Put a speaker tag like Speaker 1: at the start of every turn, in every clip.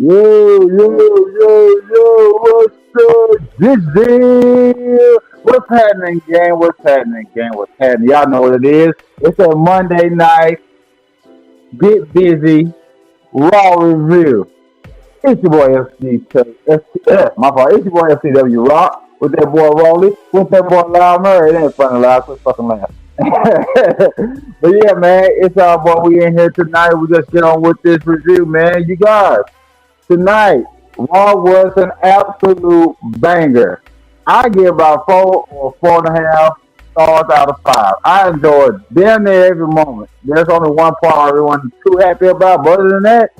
Speaker 1: What's up? What's happening, gang? What's happening, gang? What's happening? Y'all know what it is. It's a Monday night, get busy, raw review. It's your boy my fault. It's your boy FCW Rock with that boy Rolly, with that boy Loud Murray. It ain't funny, Loud. Quit fucking laugh. But yeah, man, it's our boy. We in here tonight. We just get on with this review, man. You guys, tonight, Raw was an absolute banger. I give about 4 or 4.5 stars out of 5. I enjoyed damn near every moment. There's only one part I wasn't too happy about, but other than that,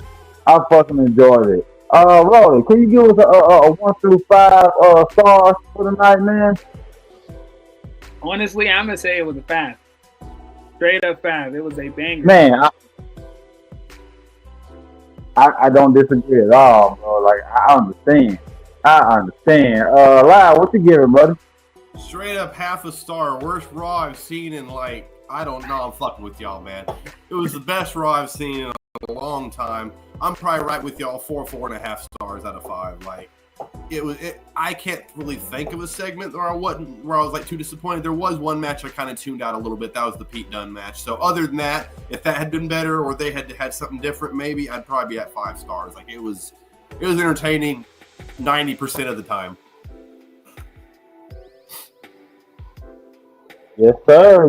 Speaker 1: I fucking enjoyed it. Rolly, can you give us a 1 through 5 stars for the night, man?
Speaker 2: Honestly, I'm gonna say it was a 5. Straight up 5. It was a banger.
Speaker 1: Man, I don't disagree at all, bro. Like I understand. Lyle, what you giving, buddy?
Speaker 3: Straight up half a star. Worst Raw I've seen in I don't know. I'm fucking with y'all, man. It was the best Raw I've seen in a long time. I'm probably right with y'all. 4.5 stars out of 5. I can't really think of a segment where I was too disappointed. There was one match I kind of tuned out a little bit. That was the Pete Dunne match. So other than that, if that had been better or they had something different, maybe I'd probably be at 5 stars. It was entertaining 90% of the time.
Speaker 1: Yes, sir,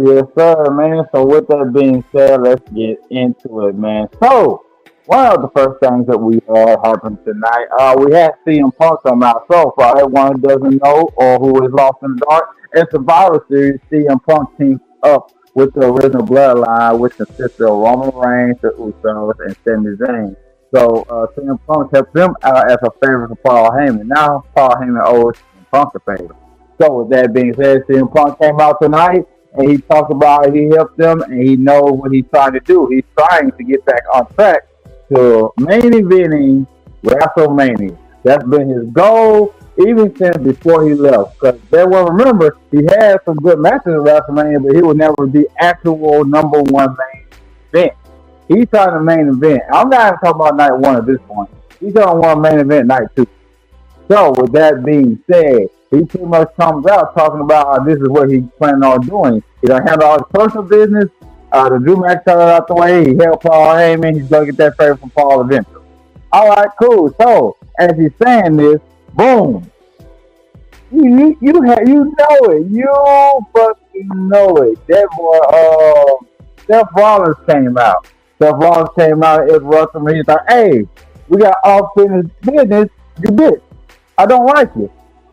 Speaker 1: man. So with that being said, let's get into it, man. So one of the first things that we happened tonight, we had CM Punk come out. So for everyone who doesn't know or who is lost in the dark, in Survivor Series, CM Punk teamed up with the original Bloodline, which consisted of Roman Reigns, the Usos, and Sami Zayn. So CM Punk helped them out as a favor for Paul Heyman. Now Paul Heyman owes CM Punk a favor. So with that being said, CM Punk came out tonight and he talked about how he helped them and he knows what he's trying to do. He's trying to get back on track to main eventing WrestleMania. That's been his goal even since before he left. Because remember, he had some good matches at WrestleMania, but he would never be actual number one main event. He's trying to main event. I'm not talking about night 1 at this point. He's trying to want main event night 2. So with that being said, he pretty much comes out talking about how this is what he's planning on doing. He's gonna handle all his personal business. The Drew McIntyre out the way. He helped Paul Heyman. He's gonna get that favor from Paul eventually. All right, cool. So as he's saying this, boom. You know it. You fucking know it. That boy, Seth Rollins came out. And interrupted him. He's like, "Hey, we got unfinished business. You bitch. I don't like you."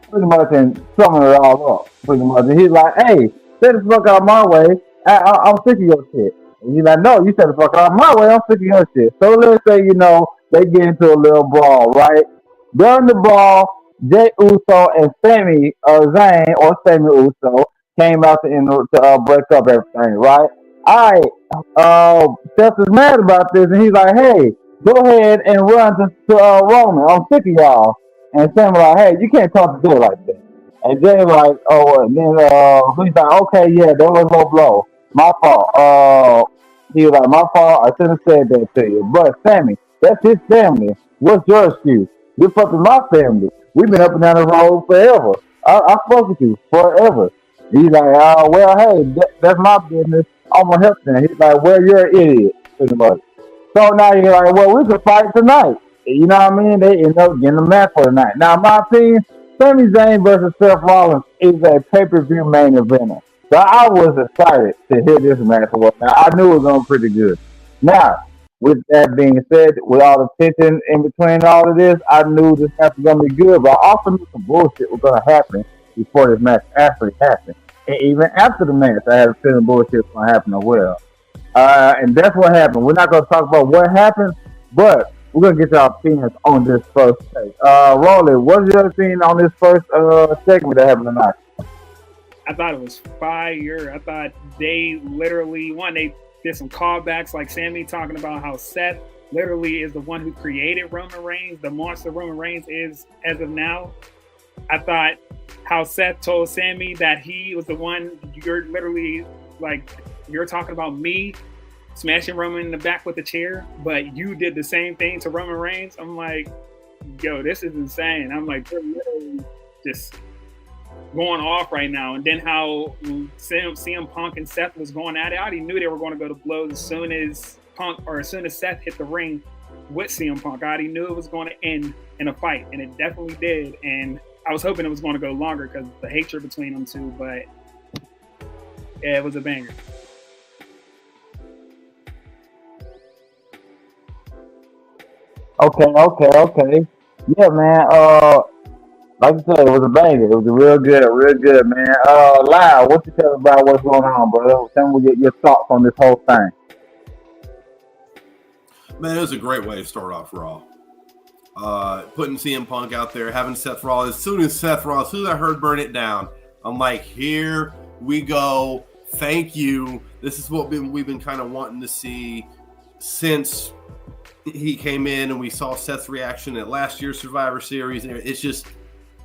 Speaker 1: Pretty much and summing it all up. Pretty much. And he's like, "Hey, set the fuck out of my way. I'm sick of your shit." And he's like, "No, you set the fuck out of my way. I'm sick of your shit." So let's say, they get into a little brawl, right? During the brawl, Jey Uso and Sami Zayn or Sami Uso came out to break up everything, right? All right. Seth is mad about this, and he's like, "Hey, go ahead and run to Roman. I'm sick of y'all." And Sam like, "Hey, you can't talk to Jay like that." And Jay like, "Oh," and then he's like, "Okay, yeah, that was low blow. My fault." He was like, "My fault. I shouldn't have said that to you." But Sammy, that's his family. What's your excuse? You're fucking my family. We've been up and down the road forever. I fuck with you forever. He's like, "Well, hey, that's my business. I'm gonna help them." He's like, "Well, you're an idiot," pretty much. So now you're like, "Well, we could fight tonight." You know what I mean? They end up getting a match for the night. Now, in my opinion, Sami Zayn versus Seth Rollins is a pay-per-view main eventer. So I was excited to hear this match. Now, I knew it was going pretty good. Now, with that being said, with all the tension in between all of this, I knew this match was going to be good, but I also knew some bullshit was going to happen before this match actually happened. And even after the match, I had a feeling bullshit was going to happen as well. And that's what happened. We're not going to talk about what happened, but we're going to get your opinions on this first take. Rolly, what's your opinion on this first segment that happened tonight?
Speaker 2: I thought it was fire. I thought they did some callbacks like Sammy talking about how Seth literally is the one who created Roman Reigns, the monster Roman Reigns is as of now. I thought how Seth told Sammy that he was the one, you're literally you're talking about me smashing Roman in the back with a chair, but you did the same thing to Roman Reigns. I'm like, yo, this is insane. I'm like, they're literally just going off right now. And then how CM Punk and Seth was going at it, I already knew they were going to go to blows as soon as Seth hit the ring with CM Punk. I already knew it was going to end in a fight, and it definitely did. And I was hoping it was going to go longer because the hatred between them two, but yeah, it was a banger.
Speaker 1: Okay. Yeah, man. Like I said, it was a banger. It was a real good, man. Lyle, what you tell about what's going on, brother? Tell me your thoughts on this whole thing.
Speaker 3: Man, it was a great way to start off Raw. Putting CM Punk out there, having Seth Rollins. As soon as I heard Burn It Down, I'm like, here we go. Thank you. This is what we've been kind of wanting to see since he came in, and we saw Seth's reaction at last year's Survivor Series. It's just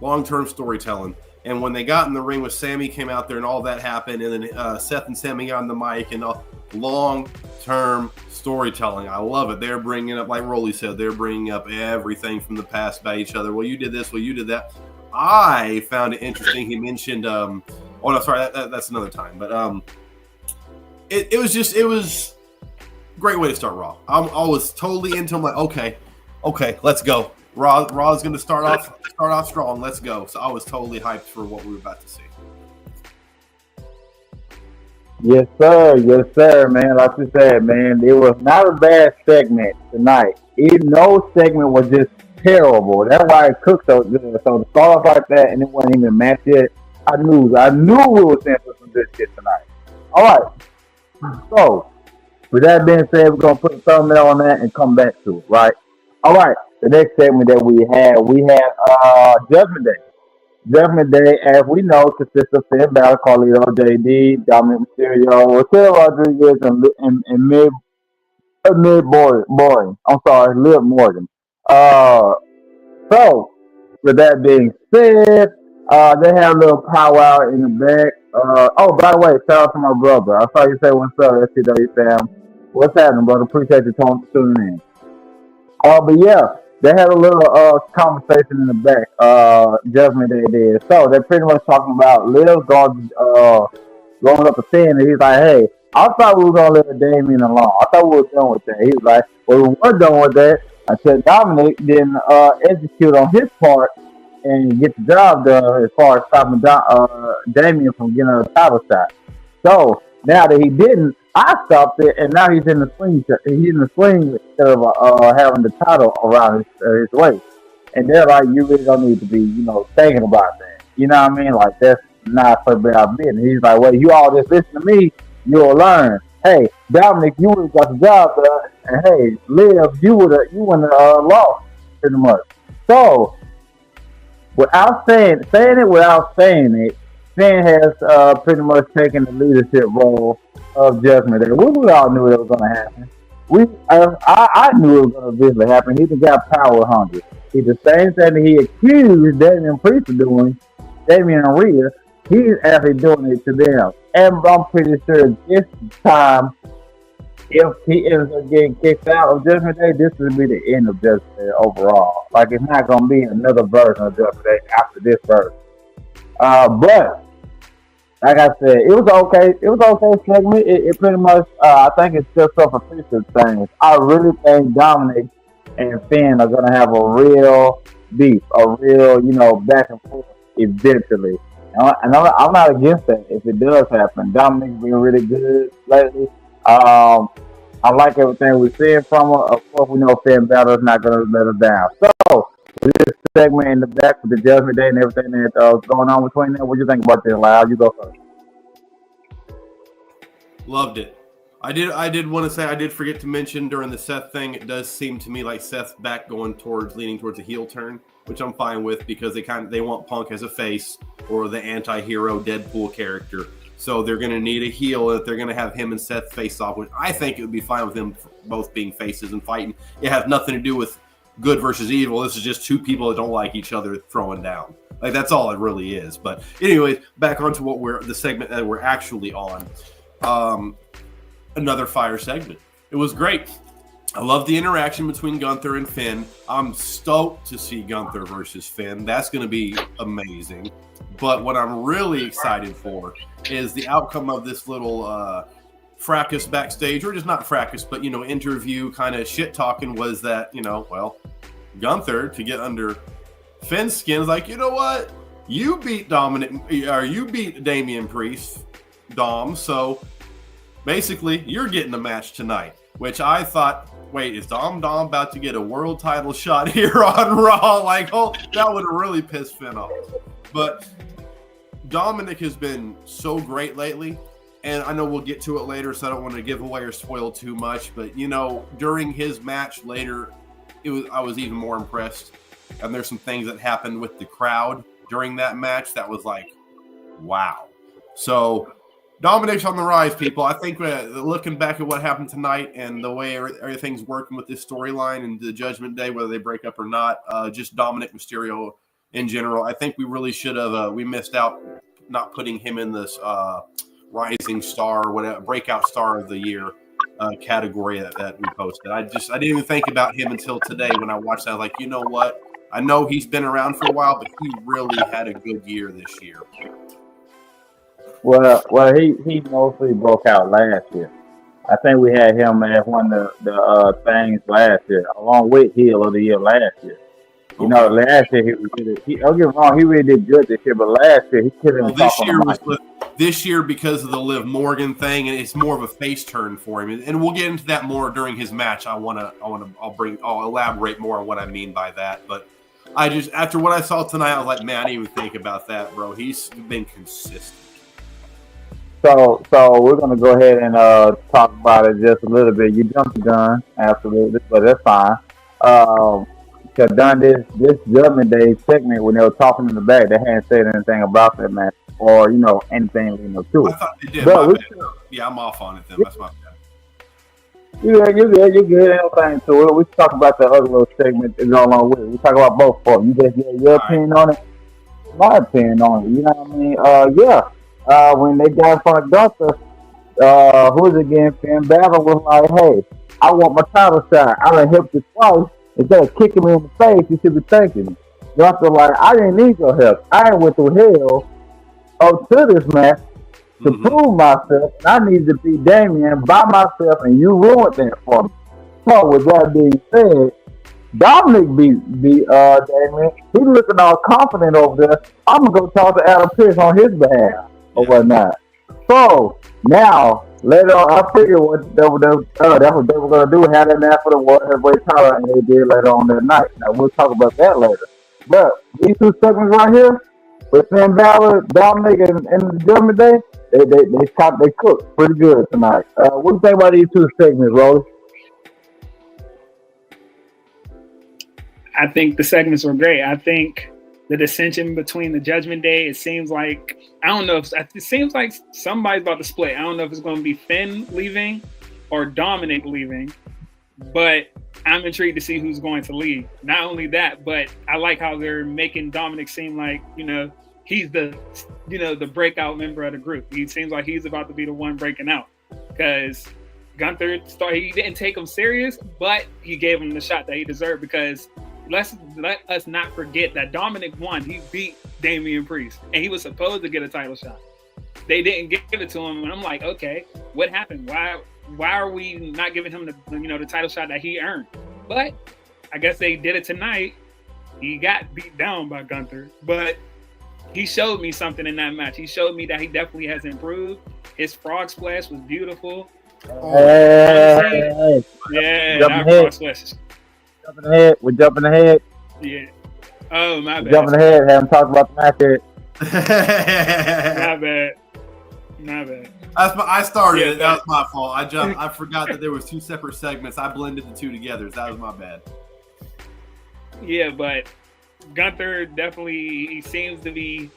Speaker 3: long-term storytelling. And when they got in the ring with Sammy, came out there and all that happened, and then Seth and Sammy got on the mic, and long-term storytelling. I love it. They're bringing up, like Rolly said, they're bringing up everything from the past about each other. Well, you did this. Well, you did that. I found it interesting. He mentioned, oh no, sorry, that's another time. But it was great way to start Raw. I was totally into. I'm like, okay, let's go. Raw is going to start off strong. Let's go. So I was totally hyped for what we were about to see.
Speaker 1: Yes, sir, man. Like you said, man, it was not a bad segment tonight. No segment was just terrible. That's why it cooked so good. So to start off like that and it wasn't even a match yet, I knew we were in for some good shit tonight. All right. So with that being said, we're gonna put a thumbnail on that and come back to it, right? All right. The next segment that we had Judgment Day. Judgment Day, as we know, consists of Finn Balor, Carlito, JD, Dominic Mysterio, Raquel Rodriguez, and Liv Morgan. I'm sorry, Liv Morgan. So, with that being said, they had a little powwow in the back. Oh, by the way, shout out to my brother. I saw you say what's up, SCW Sam. What's happening, brother? Appreciate you tuning in. But yeah, they had a little conversation in the back. Judgment Day did. So they're pretty much talking about Liv going up to Finn, and he's like, "Hey, I thought we were gonna let Damien alone. I thought we were done with that." He's like, "Well, we were done with that until Dominic didn't execute on his part and get the job done as far as stopping Damien from getting a title shot. So now that he didn't, I stopped it, and now he's in the swing. He's in the swing instead of having the title around his waist. And they're like, you really don't need to be, thinking about that. You know what I mean? Like, that's not so bad business. And he's like, well, you all just listen to me, you'll learn. Hey, Dominic, you would have got the job done, and hey, Liv, you wouldn't have lost pretty much. So, without saying it, Finn has pretty much taken the leadership role of Judgment Day. We all knew it was going to happen. I knew it was going to eventually happen. He just got power hungry. He's the same thing that he accused Damian Priest of doing, Damian and Rhea. He's actually doing it to them. And I'm pretty sure this time, if he ends up getting kicked out of Judgment Day, this will be the end of Judgment Day overall. Like, it's not going to be another version of Judgment Day after this version. But like I said, it was okay. It was okay segment. It pretty much, I think it's still self-appreciative things. I really think Dominic and Finn are gonna have a real beef, a real, back and forth eventually. And I'm not against that if it does happen. Dominic's been really good lately. I like everything we're seeing from her. Of course, we know Finn Balor's not gonna let her down. So this segment in the back with the Judgment Day and everything that's going on between them. What do you think about this, Lyle? You go first.
Speaker 3: Loved it. I did want to say, I did forget to mention during the Seth thing, it does seem to me like Seth's back leaning towards a heel turn, which I'm fine with because they want Punk as a face or the anti-hero Deadpool character. So they're going to need a heel if they're going to have him and Seth face off, which I think it would be fine with them both being faces and fighting. It has nothing to do with good versus evil. This is just two people that don't like each other throwing down. Like, that's all it really is. But anyways, back onto the segment that we're actually on. Another fire segment. It was great. I love the interaction between Gunther and Finn. I'm stoked to see Gunther versus Finn. That's going to be amazing. But what I'm really excited for is the outcome of this little fracas backstage, or just not fracas, but, interview kind of shit talking was that, Gunther, to get under Finn's skin, is like, you know what? You beat you beat Damian Priest, Dom, so basically you're getting the match tonight, which I thought, wait, is Dom about to get a world title shot here on Raw? Like, oh, that would have really pissed Finn off. But Dominic has been so great lately, and I know we'll get to it later, so I don't want to give away or spoil too much, but, during his match later, I was even more impressed. And there's some things that happened with the crowd during that match that was like, wow. So Dominic's on the rise, people. I think looking back at what happened tonight and the way everything's working with this storyline and the Judgment Day, whether they break up or not, just Dominic Mysterio in general, I think we really should have. We missed out not putting him in this rising star or whatever, breakout star of the year category that we posted. I didn't even think about him until today when I watched that. I was like, you know what? I know he's been around for a while, but he really had a good year this year.
Speaker 1: Well, he mostly broke out last year. I think we had him as one of the things last year, along with Heel of the Year last year. Last year don't get me wrong, he really did good this year, but last year he couldn't even talk on the mic.
Speaker 3: This year, because of the Liv Morgan thing, and it's more of a face turn for him, and we'll get into that more during his match. I'll elaborate more on what I mean by that. But after what I saw tonight, I was like, man, I didn't even think about that, bro. He's been consistent.
Speaker 1: So we're gonna go ahead and talk about it just a little bit. You jumped the gun, absolutely, but that's fine. Because done this Judgment Day segment when they were talking in the back, they hadn't said anything about that match or anything to it.
Speaker 3: I thought they did. But yeah, I'm off on it then. That's my bad.
Speaker 1: You're good. Anything to it. We talk about the other little segment that go along with it. We talk about both of them. You just get your opinion on it, my opinion on it. You know what I mean? When they got in front of Gunther, who was it again? Finn Balor was like, "Hey, I want my title shot. I done helped you twice. Instead of kicking me in the face, you should be thanking me." Gunther like, "I didn't need your help. I went through hell to this match to prove myself, and I needed to beat Damian by myself, and you ruined that for me." So with that being said, Dominic beat Damian. He's looking all confident over there. I'm gonna go talk to Adam Pearce on his behalf or whatnot. So now later on, I figured that's what they were gonna do, have that match for the World Heavyweight title, and they did later on that night. Now we'll talk about that later. But these two segments right here, with Finn Balor, Dominic, and the Judgment Day, they cooked pretty good tonight. What do you think about these two segments, Rolly?
Speaker 2: I think the segments were great. I think the dissension between the Judgment Day, it seems like, it seems like somebody's about to split. I don't know if it's going to be Finn leaving or Dominic leaving, but I'm intrigued to see who's going to leave. Not only that, but I like how they're making Dominic seem like, he's the breakout member of the group. He seems like he's about to be the one breaking out, because Gunther he didn't take him serious, but he gave him the shot that he deserved, because let us not forget that Dominic won. He beat Damian Priest, and he was supposed to get a title shot. They didn't give it to him, and I'm like, okay, what happened? Why are we not giving him the title shot that he earned? But I guess they did it tonight. He got beat down by Gunther, but he showed me something in that match. He showed me that he definitely has improved. His frog splash was beautiful.
Speaker 1: Hey.
Speaker 2: Yeah, that frog splash.
Speaker 1: We're jumping ahead.
Speaker 2: Yeah. Oh, my bad.
Speaker 1: Jumping ahead. Haven't talked about the match yet.
Speaker 2: My bad.
Speaker 3: I started it. That was my fault. I forgot that there was two separate segments. I blended the two together. That was my bad.
Speaker 2: Yeah, but Gunther definitely, he seems to be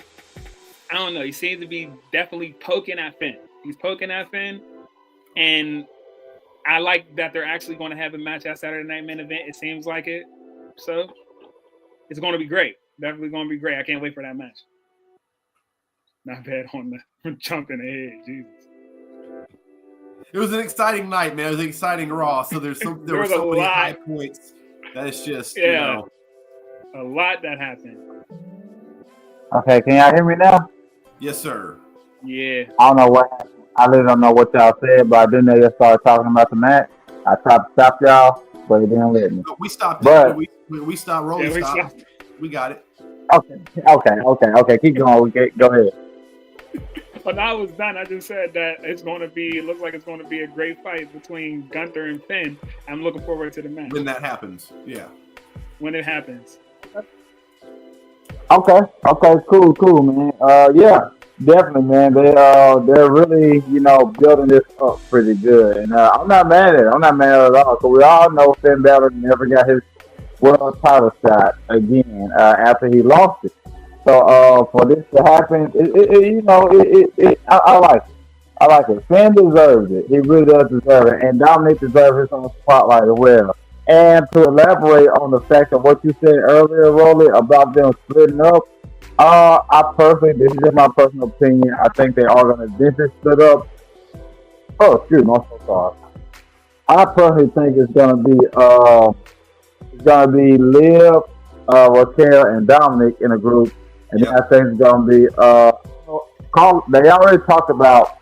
Speaker 2: definitely poking at Finn. He's poking at Finn, and I like that they're actually going to have a match at Saturday Night Main Event. It seems like it. So it's going to be great. Definitely going to be great. I can't wait for that match. Not bad on the jumping ahead. Jesus.
Speaker 3: It was an exciting night, man. It was an exciting Raw. So there were so many high points that it's just, you know.
Speaker 2: A lot that happened.
Speaker 1: Okay, can y'all hear me now?
Speaker 3: Yes, sir.
Speaker 2: Yeah.
Speaker 1: I don't know what happened. I really don't know what y'all said, but I didn't know y'all started talking about the match. I tried to stop y'all, but it didn't let me.
Speaker 3: We stopped
Speaker 1: but,
Speaker 3: it. We stopped rolling. Stopped. We got it.
Speaker 1: Okay. Keep going. Go ahead.
Speaker 2: When I was done, I just said that it looks like it's going to be a great fight between Gunther and Finn. I'm looking forward to the match.
Speaker 3: When that happens, yeah.
Speaker 2: When it happens.
Speaker 1: Okay, cool, man. Yeah, definitely, man. They're really, building this up pretty good, and I'm not mad at it. I'm not mad at it at all. So we all know Finn Balor never got his world title shot again after he lost it. So for this to happen, I like it. I like it. Finn deserves it. He really does deserve it, and Dominic deserves his own spotlight as well. And to elaborate on the fact of what you said earlier, Rolly, about them splitting up, this is just my personal opinion. I think they are going to eventually split up. Oh, excuse me, I'm so sorry. I personally think it's going to be Liv, Raquel, and Dominic in a group, and then I think it's going to be they already talked about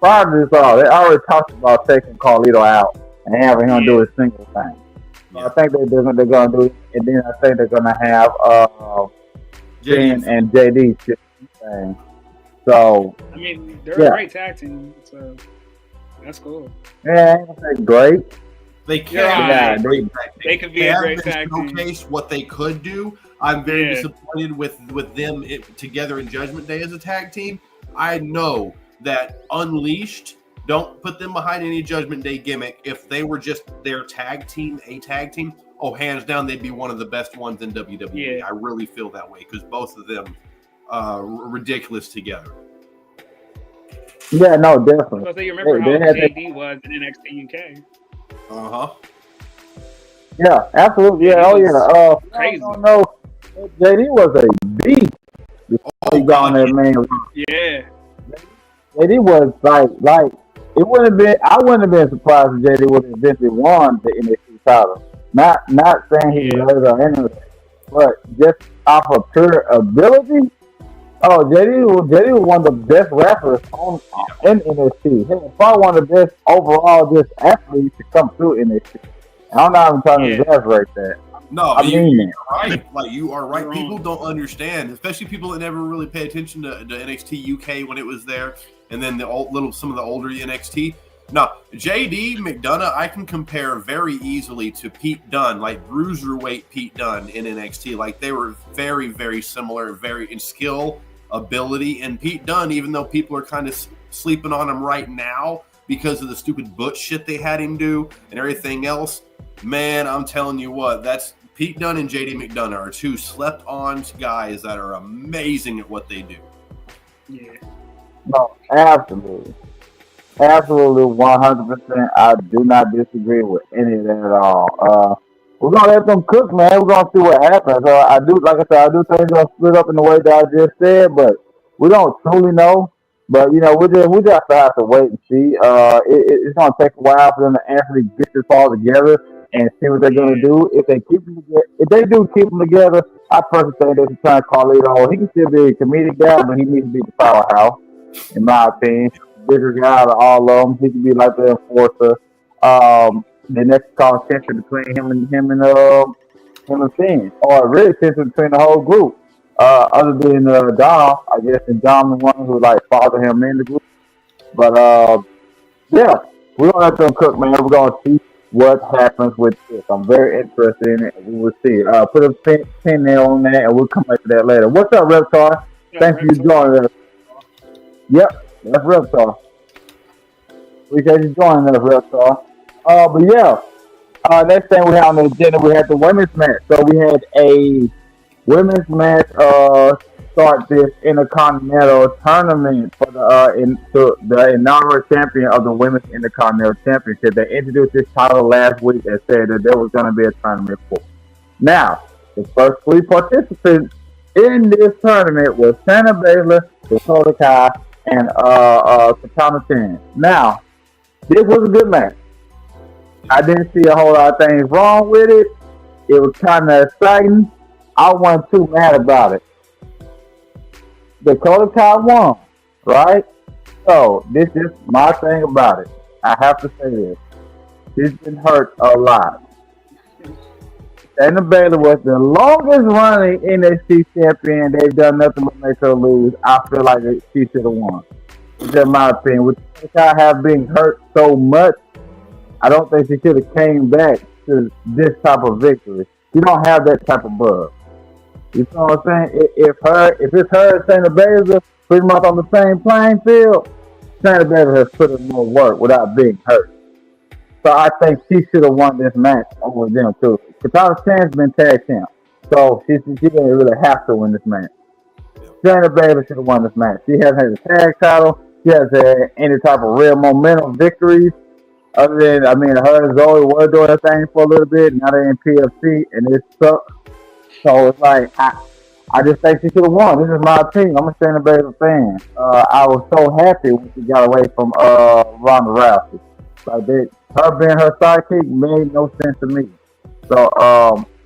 Speaker 1: prior to this all. They already talked about taking Carlito out and having him do his single thing. I think they're going to do it, and then I think they're going to have Jen and JD thing. So
Speaker 2: I mean, they're a great tag team, so that's cool.
Speaker 1: Yeah, I ain't gonna say great.
Speaker 3: They can.
Speaker 2: They could be a great tag team.
Speaker 3: Showcase what they could do. I'm very disappointed with them together in Judgment Day as a tag team. I know that Unleashed. Don't put them behind any Judgment Day gimmick. If they were just their tag team, hands down, they'd be one of the best ones in WWE. I really feel that way because both of them are ridiculous together.
Speaker 1: Yeah, no, definitely.
Speaker 2: Because you remember how JD was in NXT UK.
Speaker 1: Yeah, absolutely. Yeah,
Speaker 2: crazy.
Speaker 1: No, JD was a beast before he got on that main.
Speaker 2: Yeah.
Speaker 1: JD was like. I wouldn't have been surprised if JD would have eventually won the NXT title. Not saying he was or anything, but just off of pure ability. Oh, JD was one of the best rappers in NXT. He was probably one of the best overall just athletes to come through NXT. I'm not even trying to exaggerate that.
Speaker 3: No, I mean you're right. Like you are right. People don't understand, especially people that never really pay attention to NXT UK when it was there. And then some of the older NXT. Now, JD McDonough, I can compare very easily to Pete Dunne, like Bruiserweight Pete Dunne in NXT. Like they were very, very similar, very in skill, ability. And Pete Dunne, even though people are kind of sleeping on him right now because of the stupid Butch shit they had him do and everything else, man, I'm telling you what, that's Pete Dunne and JD McDonough are two slept-on guys that are amazing at what they do.
Speaker 2: Yeah.
Speaker 1: No, absolutely. Absolutely, 100%. I do not disagree with any of that at all. We're going to let them cook, man. We're going to see what happens. I do think they're going to split up in the way that I just said, but we don't truly know. But, we just have to wait and see. It's going to take a while for them to actually get this all together and see what they're going to do. If they do keep them together, I personally think they should try and call it on. He can still be a comedic guy, but he needs to be the powerhouse. In my opinion, bigger guy out of all of them, he could be like the enforcer. The next call tension between him and Finn, or really tension between the whole group. Other than Dom, I guess, and Dom the one who father him in the group. But we're gonna let them cook, man. We're gonna see what happens with this. I'm very interested in it. We will see. Put a pin there on that, and we'll come back to that later. What's up, Reptar? Thank you for joining us. Yep, that's Reptar. Appreciate you joining us, Reptar. Next thing we have on the agenda, we had the women's match. So we had a women's match start this Intercontinental tournament for the inaugural champion of the Women's Intercontinental Championship. They introduced this title last week and said that there was going to be a tournament for. Now, the first 3 participants in this tournament was Shayna Baszler, Dakota Kai, and Katana Chance. Now, This was a good match. I didn't see a whole lot of things wrong with it. It was kind of exciting. I wasn't too mad about it. Dakota Kai won, right? So this is my thing about it. I have to say this. She's been hurt a lot. Shayna Baszler was the longest running NXT champion. They've done nothing but make her lose. I feel like she should have won. It's just my opinion. With Dakota Kai have been hurt so much, I don't think she should have came back to this type of victory. She don't have that type of buzz. You know what I'm saying? If it's her and Shayna Baszler pretty much on the same playing field, Shayna Baszler has put in more work without being hurt. So I think she should have won this match over them too. Katana Chan's been tag champ, so she didn't really have to win this match. Shayna Baszler should have won this match. She hasn't had a tag title. She hasn't had any type of real momentum victories. Other than, her and Zoe were doing her thing for a little bit. Now they're in PFC, and it sucks. So it's like, I just think she should have won. This is my opinion. I'm a Shayna Baszler fan. I was so happy when she got away from Ronda Rousey. Like her being her sidekick made no sense to me. So,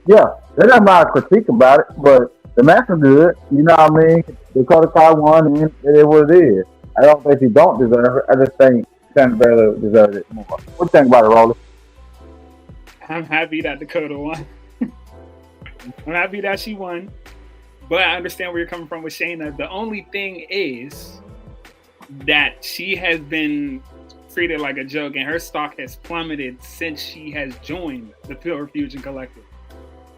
Speaker 1: yeah, that's my critique about it, but the match was good. You know what I mean? Dakota Kai won, and it is what it is. I don't think she don't deserve it. I just think Shayna Baszler deserved it more. What do you think about it, Rolly?
Speaker 2: I'm happy that Dakota won. I'm happy that she won. But I understand where you're coming from with Shayna. The only thing is that she has been treated like a joke, and her stock has plummeted since she has joined the Pure Fusion Collective.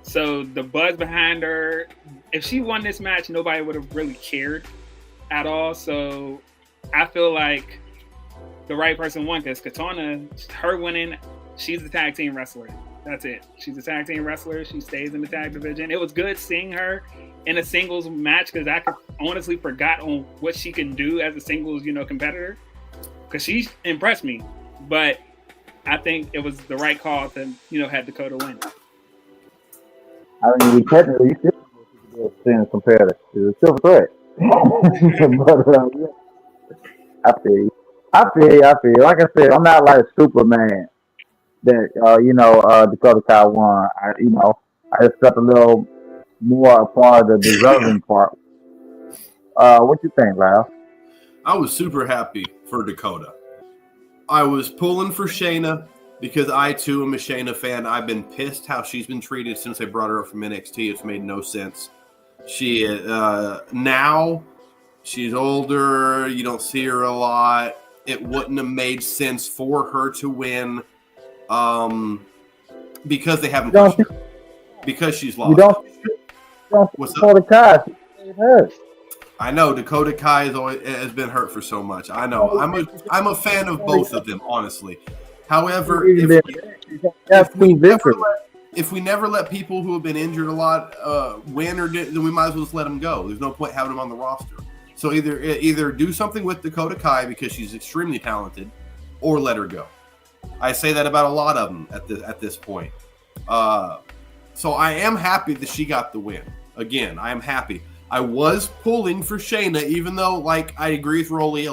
Speaker 2: So the buzz behind her, if she won this match, nobody would have really cared at all. So I feel like the right person won, because Katana, her winning, she's a tag team wrestler. That's it. She's a tag team wrestler. She stays in the tag division. It was good seeing her in a singles match, because I could honestly forgot on what she can do as a singles, competitor, because she impressed me. But I think it was the right call to, have Dakota win.
Speaker 1: We technically should be a singles competitor. It's a triple threat. But, yeah. I feel you. Like I said, I'm not like Superman that Dakota Kai won. I just got a little more a part of the deserving part. What you think, Lyle?
Speaker 3: I was super happy for Dakota. I was pulling for Shayna because I too am a Shayna fan. I've been pissed how she's been treated since they brought her up from NXT. It's made no sense. She now she's older. You don't see her a lot. It wouldn't have made sense for her to win because they haven't pushed her. Because she's lost.
Speaker 1: You don't
Speaker 3: What's
Speaker 1: Dakota Kai. She's hurt.
Speaker 3: I know Dakota Kai has been hurt for so much. I know. I'm a fan of both of them, honestly. However, if we never let people who have been injured a lot win, then we might as well just let them go. There's no point having them on the roster. So either do something with Dakota Kai because she's extremely talented, or let her go. I say that about a lot of them at this point. So I am happy that she got the win. Again, I am happy. I was pulling for Shayna, even though, like, I agree with Rolly,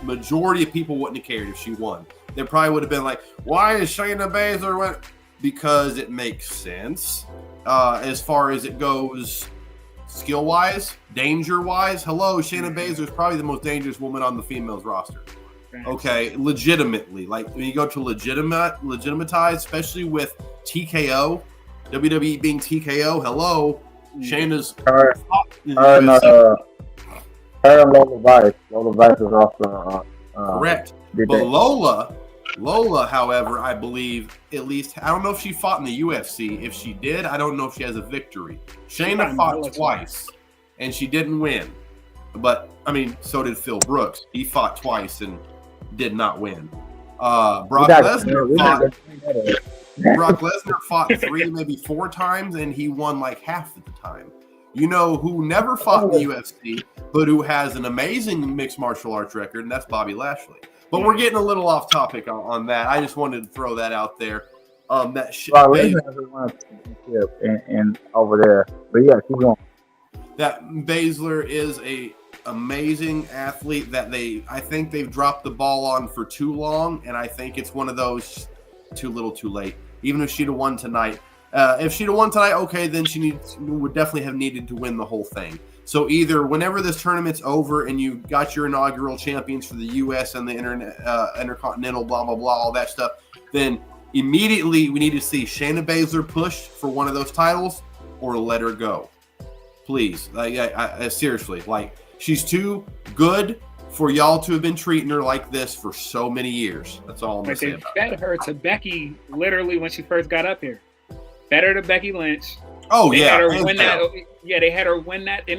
Speaker 3: majority of people wouldn't have cared if she won. They probably would have been like, why is Shayna Baszler win? Because it makes sense. As far as it goes, skill-wise, danger-wise, hello, Shayna Baszler is probably the most dangerous woman on the females roster. Okay, legitimately. Like, when you go to legitimatize, especially with TKO, WWE being TKO, hello, Shayna's
Speaker 1: her and Lola Vice. Lola Vice is also
Speaker 3: correct. But Lola, however, I believe at least I don't know if she fought in the UFC. If she did, I don't know if she has a victory. Shayna fought twice, and she didn't win. But I mean, so did Phil Brooks. He fought twice and did not win. Brock Lesnar fought 3, maybe 4 times, and he won like half of the time. You know who never fought in the UFC, but who has an amazing mixed martial arts record, and that's Bobby Lashley. But we're getting a little off topic on that. I just wanted to throw that out there. That shit. And
Speaker 1: over there, but yeah, keep going.
Speaker 3: That Baszler is a amazing athlete that I think they've dropped the ball on for too long, and I think it's one of those too little, too late. Even if she'd have won tonight, okay, then she would definitely have needed to win the whole thing. So either whenever this tournament's over and you got your inaugural champions for the U.S. and the Intercontinental, blah, blah, blah, all that stuff, then immediately we need to see Shayna Baszler push for one of those titles or let her go. Please. Seriously. Like, she's too good for y'all to have been treating her like this for so many years. That's all I'm going to say about
Speaker 2: that. They fed her to Becky literally when she first got up here. Fed her to Becky Lynch.
Speaker 3: Oh,
Speaker 2: they
Speaker 3: yeah.
Speaker 2: Had her win that, they had her win that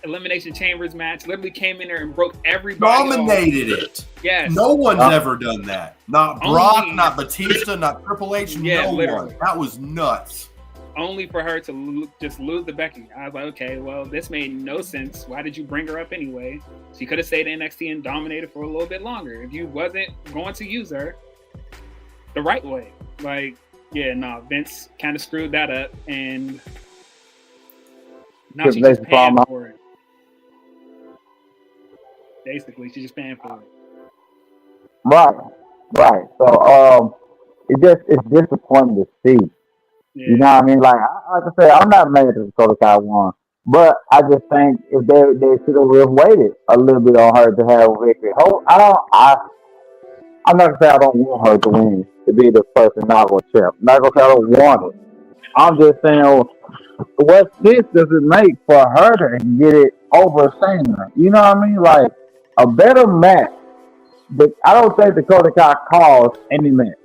Speaker 2: Elimination Chambers match. Literally came in there and broke everybody.
Speaker 3: Dominated it.
Speaker 2: Yes.
Speaker 3: No one's ever done that. Not Brock, not Batista, not Triple H. No one. That was nuts.
Speaker 2: Only for her to just lose to Becky. I was like, okay, well, this made no sense. Why did you bring her up anyway? She could have stayed in NXT and dominated for a little bit longer if you wasn't going to use her the right way. Like, Vince kind of screwed that up, and now she's just paying for it. Basically, she's just paying for it.
Speaker 1: Right. So, it's disappointing to see. Yeah. You know what I mean? Like I said, I'm not mad at Dakota Kai won, but I just think if they should have waited a little bit on her to have a victory. I'm not gonna say I don't want her to win, to be the first inaugural champ. I'm not gonna say I don't want it. I'm just saying, what sense does it make for her to get it over Shayna? You know what I mean? Like, a better match. But I don't think Dakota Kai caused any match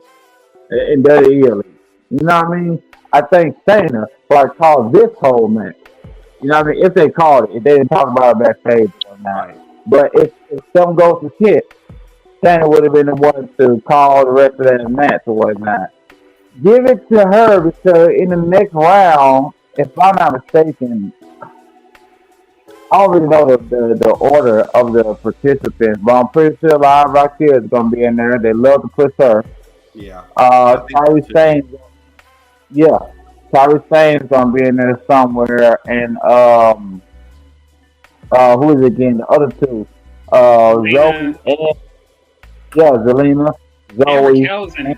Speaker 1: in WWE. You know what I mean? I think Shayna caused this whole match. You know what I mean? If they called it, if they didn't talk about it backstage or not. But if something goes to shit, Shayna would have been the one to call the rest of that match or whatnot. Give it to her because in the next round, if I'm not mistaken, I don't really know the order of the participants, but I'm pretty sure Live Raquel is going to be in there. They love to push her.
Speaker 3: Yeah.
Speaker 1: Kairi Sane is going to be in there somewhere. And who is it again? The other two. Zoe and Zelina. Zoe.
Speaker 2: Raquel's in it.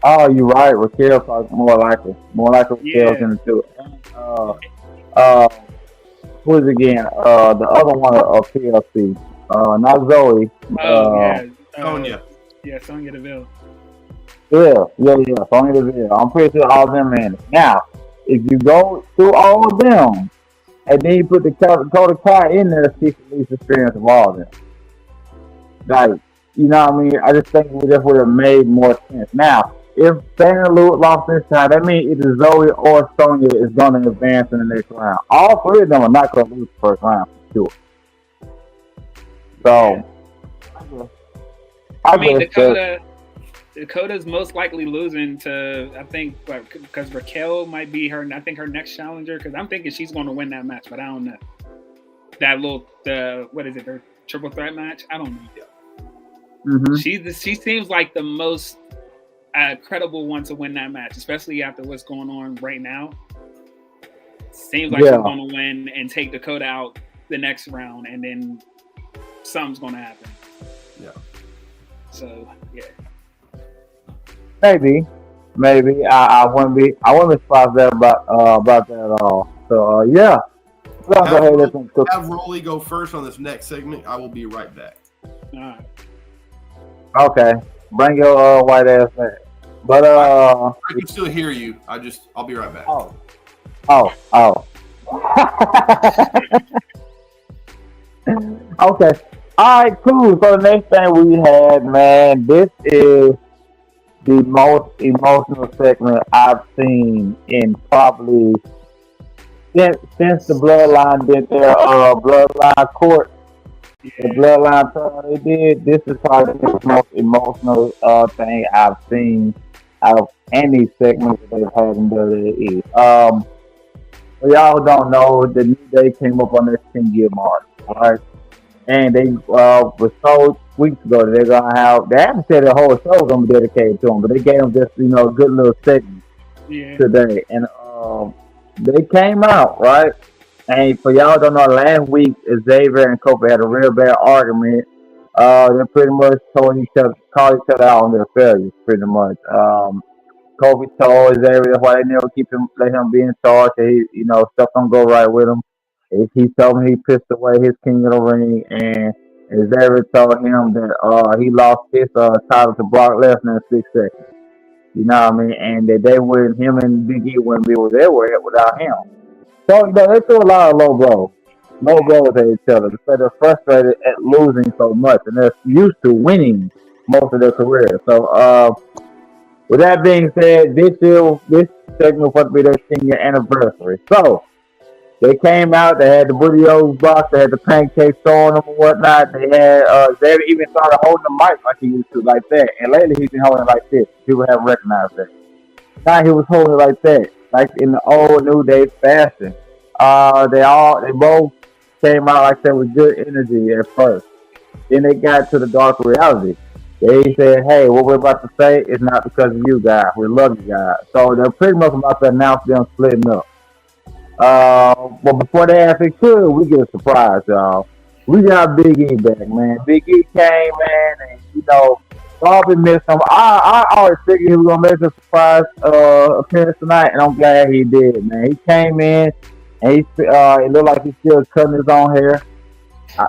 Speaker 1: Oh, you're right. Raquel's more likely. More likely Raquel's in it too. Who is it again? The other one of PLC. Not Zoe.
Speaker 3: Sonya.
Speaker 2: Yeah, Sonya Deville.
Speaker 1: Yeah. Sonya Deville. I'm pretty sure all of them in it. Now, if you go through all of them, and then you put the Dakota Kai in there, she's the least experience of all of them. Like, you know what I mean? I just think it just would have made more sense. Now, if Shayna lost this time, that means either Zoe or Sonya is going to advance in the next round. All three of them are not going to lose the first round for sure. So,
Speaker 2: I mean, Dakota's most likely losing to, I think, because Raquel might be her next challenger, because I'm thinking she's going to win that match, but I don't know. That her triple threat match? I don't know.
Speaker 1: Mm-hmm.
Speaker 2: She seems like the most credible one to win that match, especially after what's going on right now. Seems like she's going to win and take Dakota out the next round, and then something's going to happen.
Speaker 3: Yeah.
Speaker 2: So yeah.
Speaker 1: Maybe. I wouldn't be surprised about that at all. So yeah.
Speaker 3: Have Rolly go first on this next segment. I will be right back.
Speaker 2: All right.
Speaker 1: Okay. Bring your white ass back. But
Speaker 3: I can still hear you. I'll be right back.
Speaker 1: Oh. Okay. All right, cool. So the next thing we had, man, this is the most emotional segment I've seen in probably since the Bloodline did their Bloodline court. The Bloodline trial they did. This is probably the most emotional thing I've seen out of any segment that they've had in WWE. For y'all who don't know, the New Day came up on their 10-year mark. All right. And they was told weeks ago that they're gonna have. They haven't said the whole show is gonna be dedicated to them, but they gave them just a good little segment today, and they came out right, And for y'all don't know, last week Xavier and Kofi had a real bad argument. They pretty much told each other, called each other out on their failures, pretty much. Kobe told Xavier that's why they never keep him, let him be in charge. That he, stuff don't go right with him. He told me he pissed away his King of the Ring, and Xavier told him that he lost his title to Brock Lesnar in 6 seconds. You know what I mean? And that they wouldn't, him and Big E wouldn't be where they were at without him. So they threw a lot of low blows at each other because they're frustrated at losing so much, and they're used to winning most of their career. So with that being said, this segment was supposed to be their 10-year anniversary. So they came out, they had the videos box, they had the pancakes throwing them and whatnot. They had Xavier even started holding the mic like he used to, like that. And lately he's been holding it like this. People haven't recognized that. Now he was holding it like that, like in the old New Day fashion. They both came out like that with good energy at first. Then they got to the dark reality. They said, "Hey, what we're about to say is not because of you guys. We love you guys." So they're pretty much about to announce them splitting up. But before they actually could, we get a surprise, y'all. We got Big E back, man. Big E came, man, and Bobby missed him. I always figured he was gonna make a surprise appearance tonight, and I'm glad he did, man. He came in, and it looked like he's still cutting his own hair.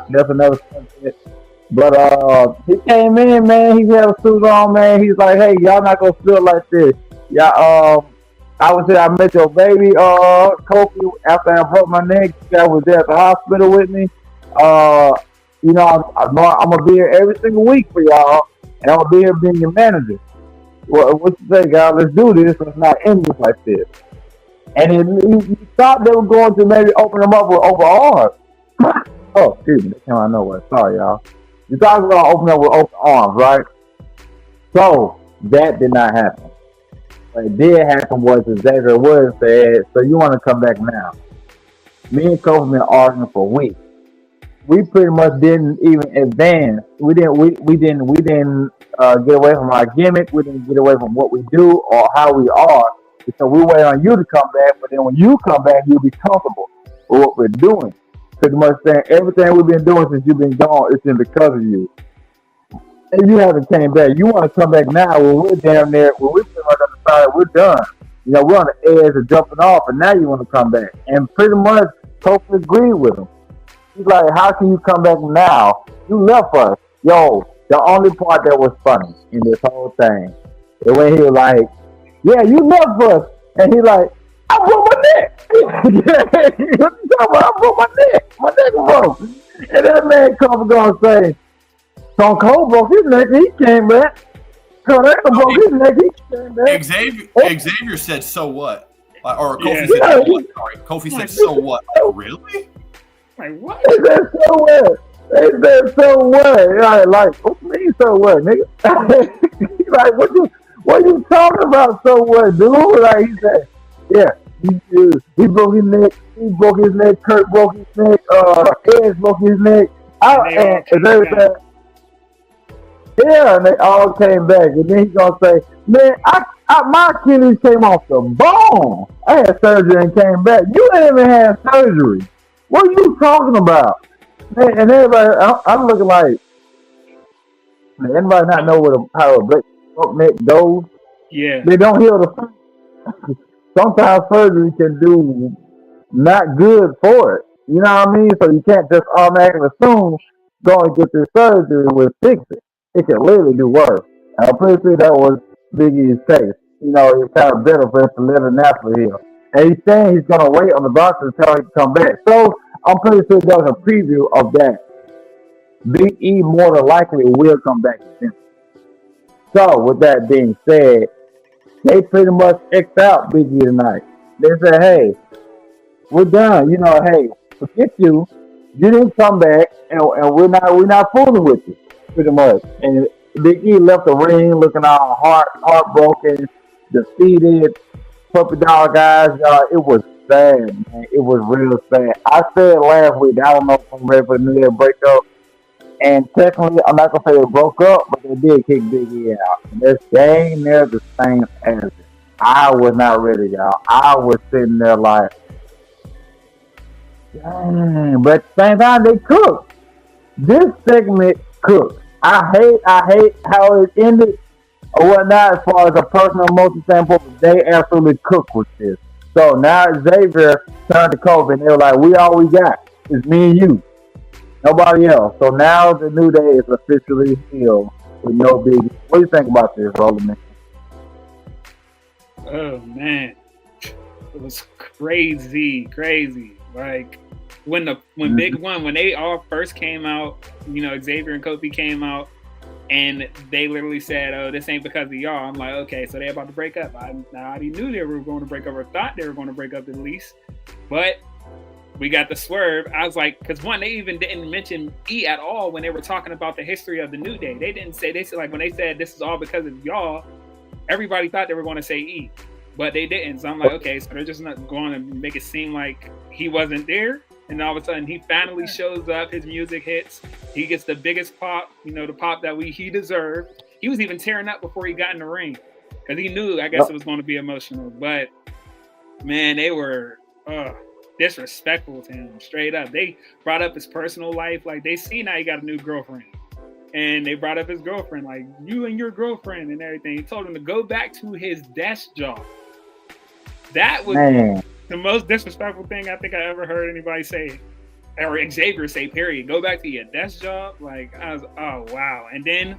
Speaker 1: That's another subject. But he came in, man. He had a suit on, man. He's like, "Hey, y'all not gonna feel like this. Y'all, I was there. I met your baby, Kofi, after I broke my neck. You guys was there at the hospital with me. I'm gonna be here every single week for y'all, and I'm gonna be here being your manager. Well, what you say, guys? Let's do this. Let's not end this like this." And he thought they were going to maybe open them up with overarms. Oh, excuse me, that came out of nowhere. Sorry, y'all. You thought we were gonna open up with open arms, right? So that did not happen. What did happen was Xavier Woods said, "So you want to come back now?" Me and Kofi been arguing for weeks. We pretty much didn't even advance. We didn't get away from our gimmick. We didn't get away from what we do or how we are because we wait on you to come back. But then when you come back, you'll be comfortable with what we're doing. Pretty much saying everything we've been doing since you've been gone, it's been because of you. And you haven't came back. You want to come back now when we're damn near, when we pretty much on the side, we're done. We're on the edge of jumping off, and now you want to come back. And pretty much, Kofi agreed with him. He's like, "How can you come back now? You left us." Yo, the only part that was funny in this whole thing is when he was like, "Yeah, you left us." And he like, "I broke my neck." What you talking about? I broke my neck. My neck broke. And that man Kofi gonna say, Stone Cold broke his neck, he came back. Kurt broke his neck, he came back.
Speaker 3: Xavier said, "So what?" Or Kofi
Speaker 2: Yeah.
Speaker 3: said, "So what?" Sorry, Kofi said, "So what?" Really?
Speaker 2: Like what?
Speaker 1: They said, "So what?" They said, "So what?" Like, what you mean, so what, nigga? He's like, what you talking about, so what, dude? Like, he said, "Yeah, he broke his neck, he broke his neck, Kurt broke his neck, Edge broke his neck." And they said, yeah, and they all came back. And then he's gonna say, "Man, my Achilles came off the bone. I had surgery and came back. You ain't even had surgery. What are you talking about?" Man, and everybody, I'm looking like, man, anybody not know how a broke neck goes?
Speaker 2: Yeah.
Speaker 1: They don't heal the. Sometimes surgery can do not good for it. You know what I mean? So you can't just automatically assume going to get this surgery will fix it. It can literally do worse. And I'm pretty sure that was Big E's case. It's kind of better for him to let it naturally heal. And he's saying he's going to wait on the doctor until he can come back. So I'm pretty sure that was a preview of that. Big E more than likely will come back again. So with that being said, they pretty much X'd out Big E tonight. They said, "Hey, we're done. Hey, forget you. You didn't come back, and we're not fooling with you." Pretty much. And Big E left the ring looking all heartbroken, defeated, puppy dog eyes. It was sad, man. It was real sad. I said last week, I don't know if I'm ready for the New Year breakup. And technically, I'm not going to say they broke up, but they did kick Big E out. And this game there the same as it. I was not ready, y'all. I was sitting there like, Dang, but at the same time they cook. This segment cooked. I hate how it ended or whatnot as far as a personal emotion standpoint. But they absolutely cooked with this. So now Xavier turned to Kobe and they were like, "We all we got is me and you, nobody else." So now the New Day is officially healed with no big. What do you think about this, Roland?
Speaker 2: Oh man, it was crazy, crazy. Like when Big One, when they all first came out, Xavier and Kofi came out, and they literally said, "Oh, this ain't because of y'all." I'm like, okay, so they about to break up. I already knew they were going to break up, or thought they were going to break up at least, but we got the swerve. I was like, because one, they even didn't mention E at all when they were talking about the history of the New Day. They said like when they said this is all because of y'all, everybody thought they were going to say E, but they didn't. So I'm like, okay, so they're just not going to make it seem like he wasn't there. And all of a sudden, he finally shows up. His music hits. He gets the biggest pop, the pop that he deserved. He was even tearing up before he got in the ring because he knew, I guess, it was going to be emotional. But man, they were disrespectful to him, straight up. They brought up his personal life. Like, they see now he got a new girlfriend. And they brought up his girlfriend, like, you and your girlfriend and everything. He told him to go back to his desk job. That was the most disrespectful thing I think I ever heard anybody say, or Xavier say, period. Go back to your desk job. Like, I was, oh, wow. And then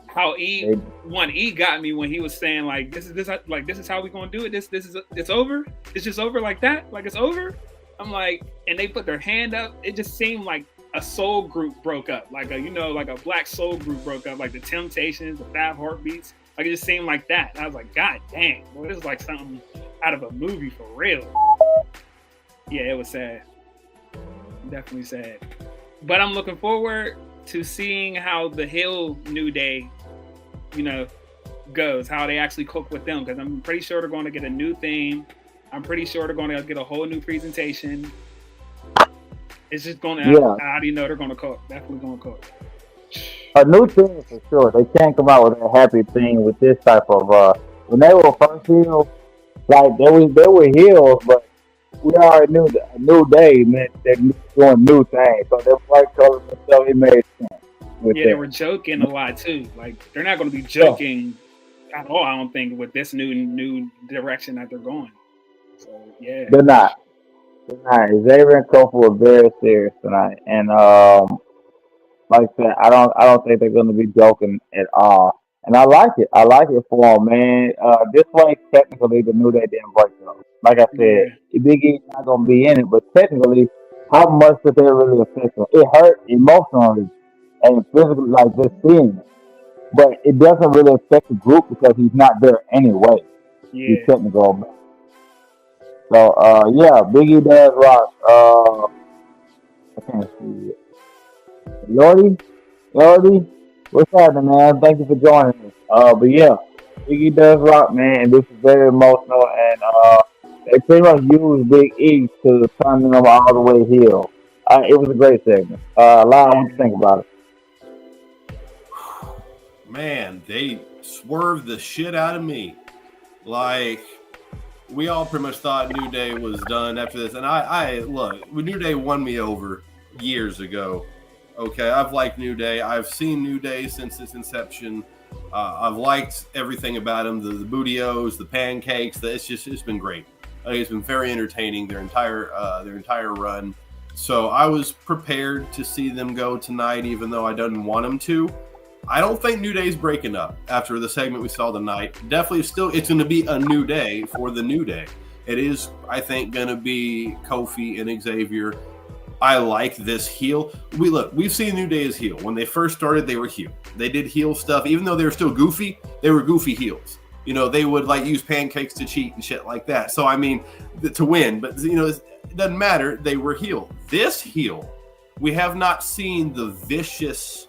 Speaker 2: how E got me when he was saying, like, this is how we going to do it. It's over. It's just over like that. Like, it's over. I'm like, and they put their hand up. It just seemed like a soul group broke up, like a black soul group broke up, like the Temptations, the Five Heartbeats. Like, it just seemed like that. And I was like, God dang, boy, this is like something out of a movie for real. Yeah, it was sad. Definitely sad. But I'm looking forward to seeing how the Hill New Day, goes, how they actually cook with them, because I'm pretty sure they're going to get a new theme. I'm pretty sure they're going to get a whole new presentation. It's just going to, I already know they're going to cook. Definitely going to cook.
Speaker 1: A new thing for sure. They can't come out with a happy thing with this type of, when they were first healed, like they were healed, but we already knew that a new day meant they're doing new things. So their bright colors and stuff, it made sense.
Speaker 2: They were joking a lot too. Like, they're not going to be joking at all, I don't think, with this new direction that they're going. So yeah,
Speaker 1: they're not. Xavier and Kofi were very serious tonight, and like I said, I don't think they're going to be joking at all. And I like it. I like it for them, man. This way, technically, the New Day didn't break up. Like I said, Big E's not going to be in it, but technically, how much did they really affect them? It hurt emotionally and physically, like just seeing it. But it doesn't really affect the group because he's not there anyway.
Speaker 2: Yeah.
Speaker 1: He's technical. So, Biggie does rock. I can't see it. Lordy, what's happening, man? Thank you for joining us. But yeah, Biggie does rock, man, and this is very emotional, and they pretty much used Big E to turn them all the way heel. It was a great segment. Lyle, what do you think about it?
Speaker 3: Man, they swerved the shit out of me. Like, we all pretty much thought New Day was done after this. And I look, New Day won me over years ago. Okay, I've liked New Day. I've seen New Day since its inception. I've liked everything about them, the bootios, the pancakes. It's been great. It's been very entertaining, their entire run. So I was prepared to see them go tonight, even though I didn't want them to. I don't think New Day's breaking up after the segment we saw tonight. Definitely still, it's going to be a new day for the New Day. It is, I think, going to be Kofi and Xavier. I like this heel. We've seen New Day as heel. When they first started, they were heel. They did heel stuff. Even though they were still goofy, they were goofy heels. They would like use pancakes to cheat and shit like that. So, I mean, to win. But, it doesn't matter. They were heel. This heel, we have not seen the vicious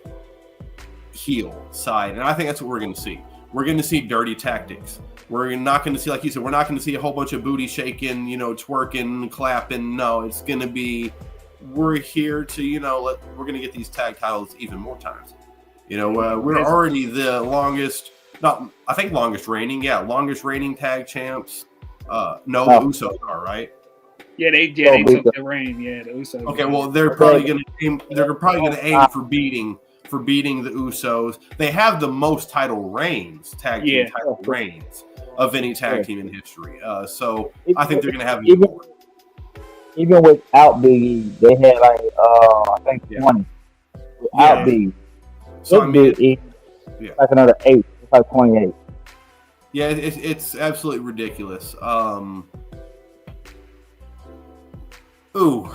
Speaker 3: heel side, and I think that's what we're going to see. We're going to see dirty tactics. We're not going to see, like you said, we're not going to see a whole bunch of booty shaking, twerking, clapping. No, it's going to be, we're here to, we're going to get these tag titles even more times. We're already the longest reigning tag champs. The Usos are, right?
Speaker 2: Yeah, they took the reign. Yeah, the Usos.
Speaker 3: Okay, well they're probably gonna aim. They're probably gonna aim for beating the Usos. They have the most tag team title reigns of any tag team in history. So I think they're gonna have
Speaker 1: even without Big E, they had like I think 20 without Big E.
Speaker 3: So I mean,
Speaker 1: like another 8. It's like 28.
Speaker 3: Yeah, it's absolutely ridiculous. Ooh,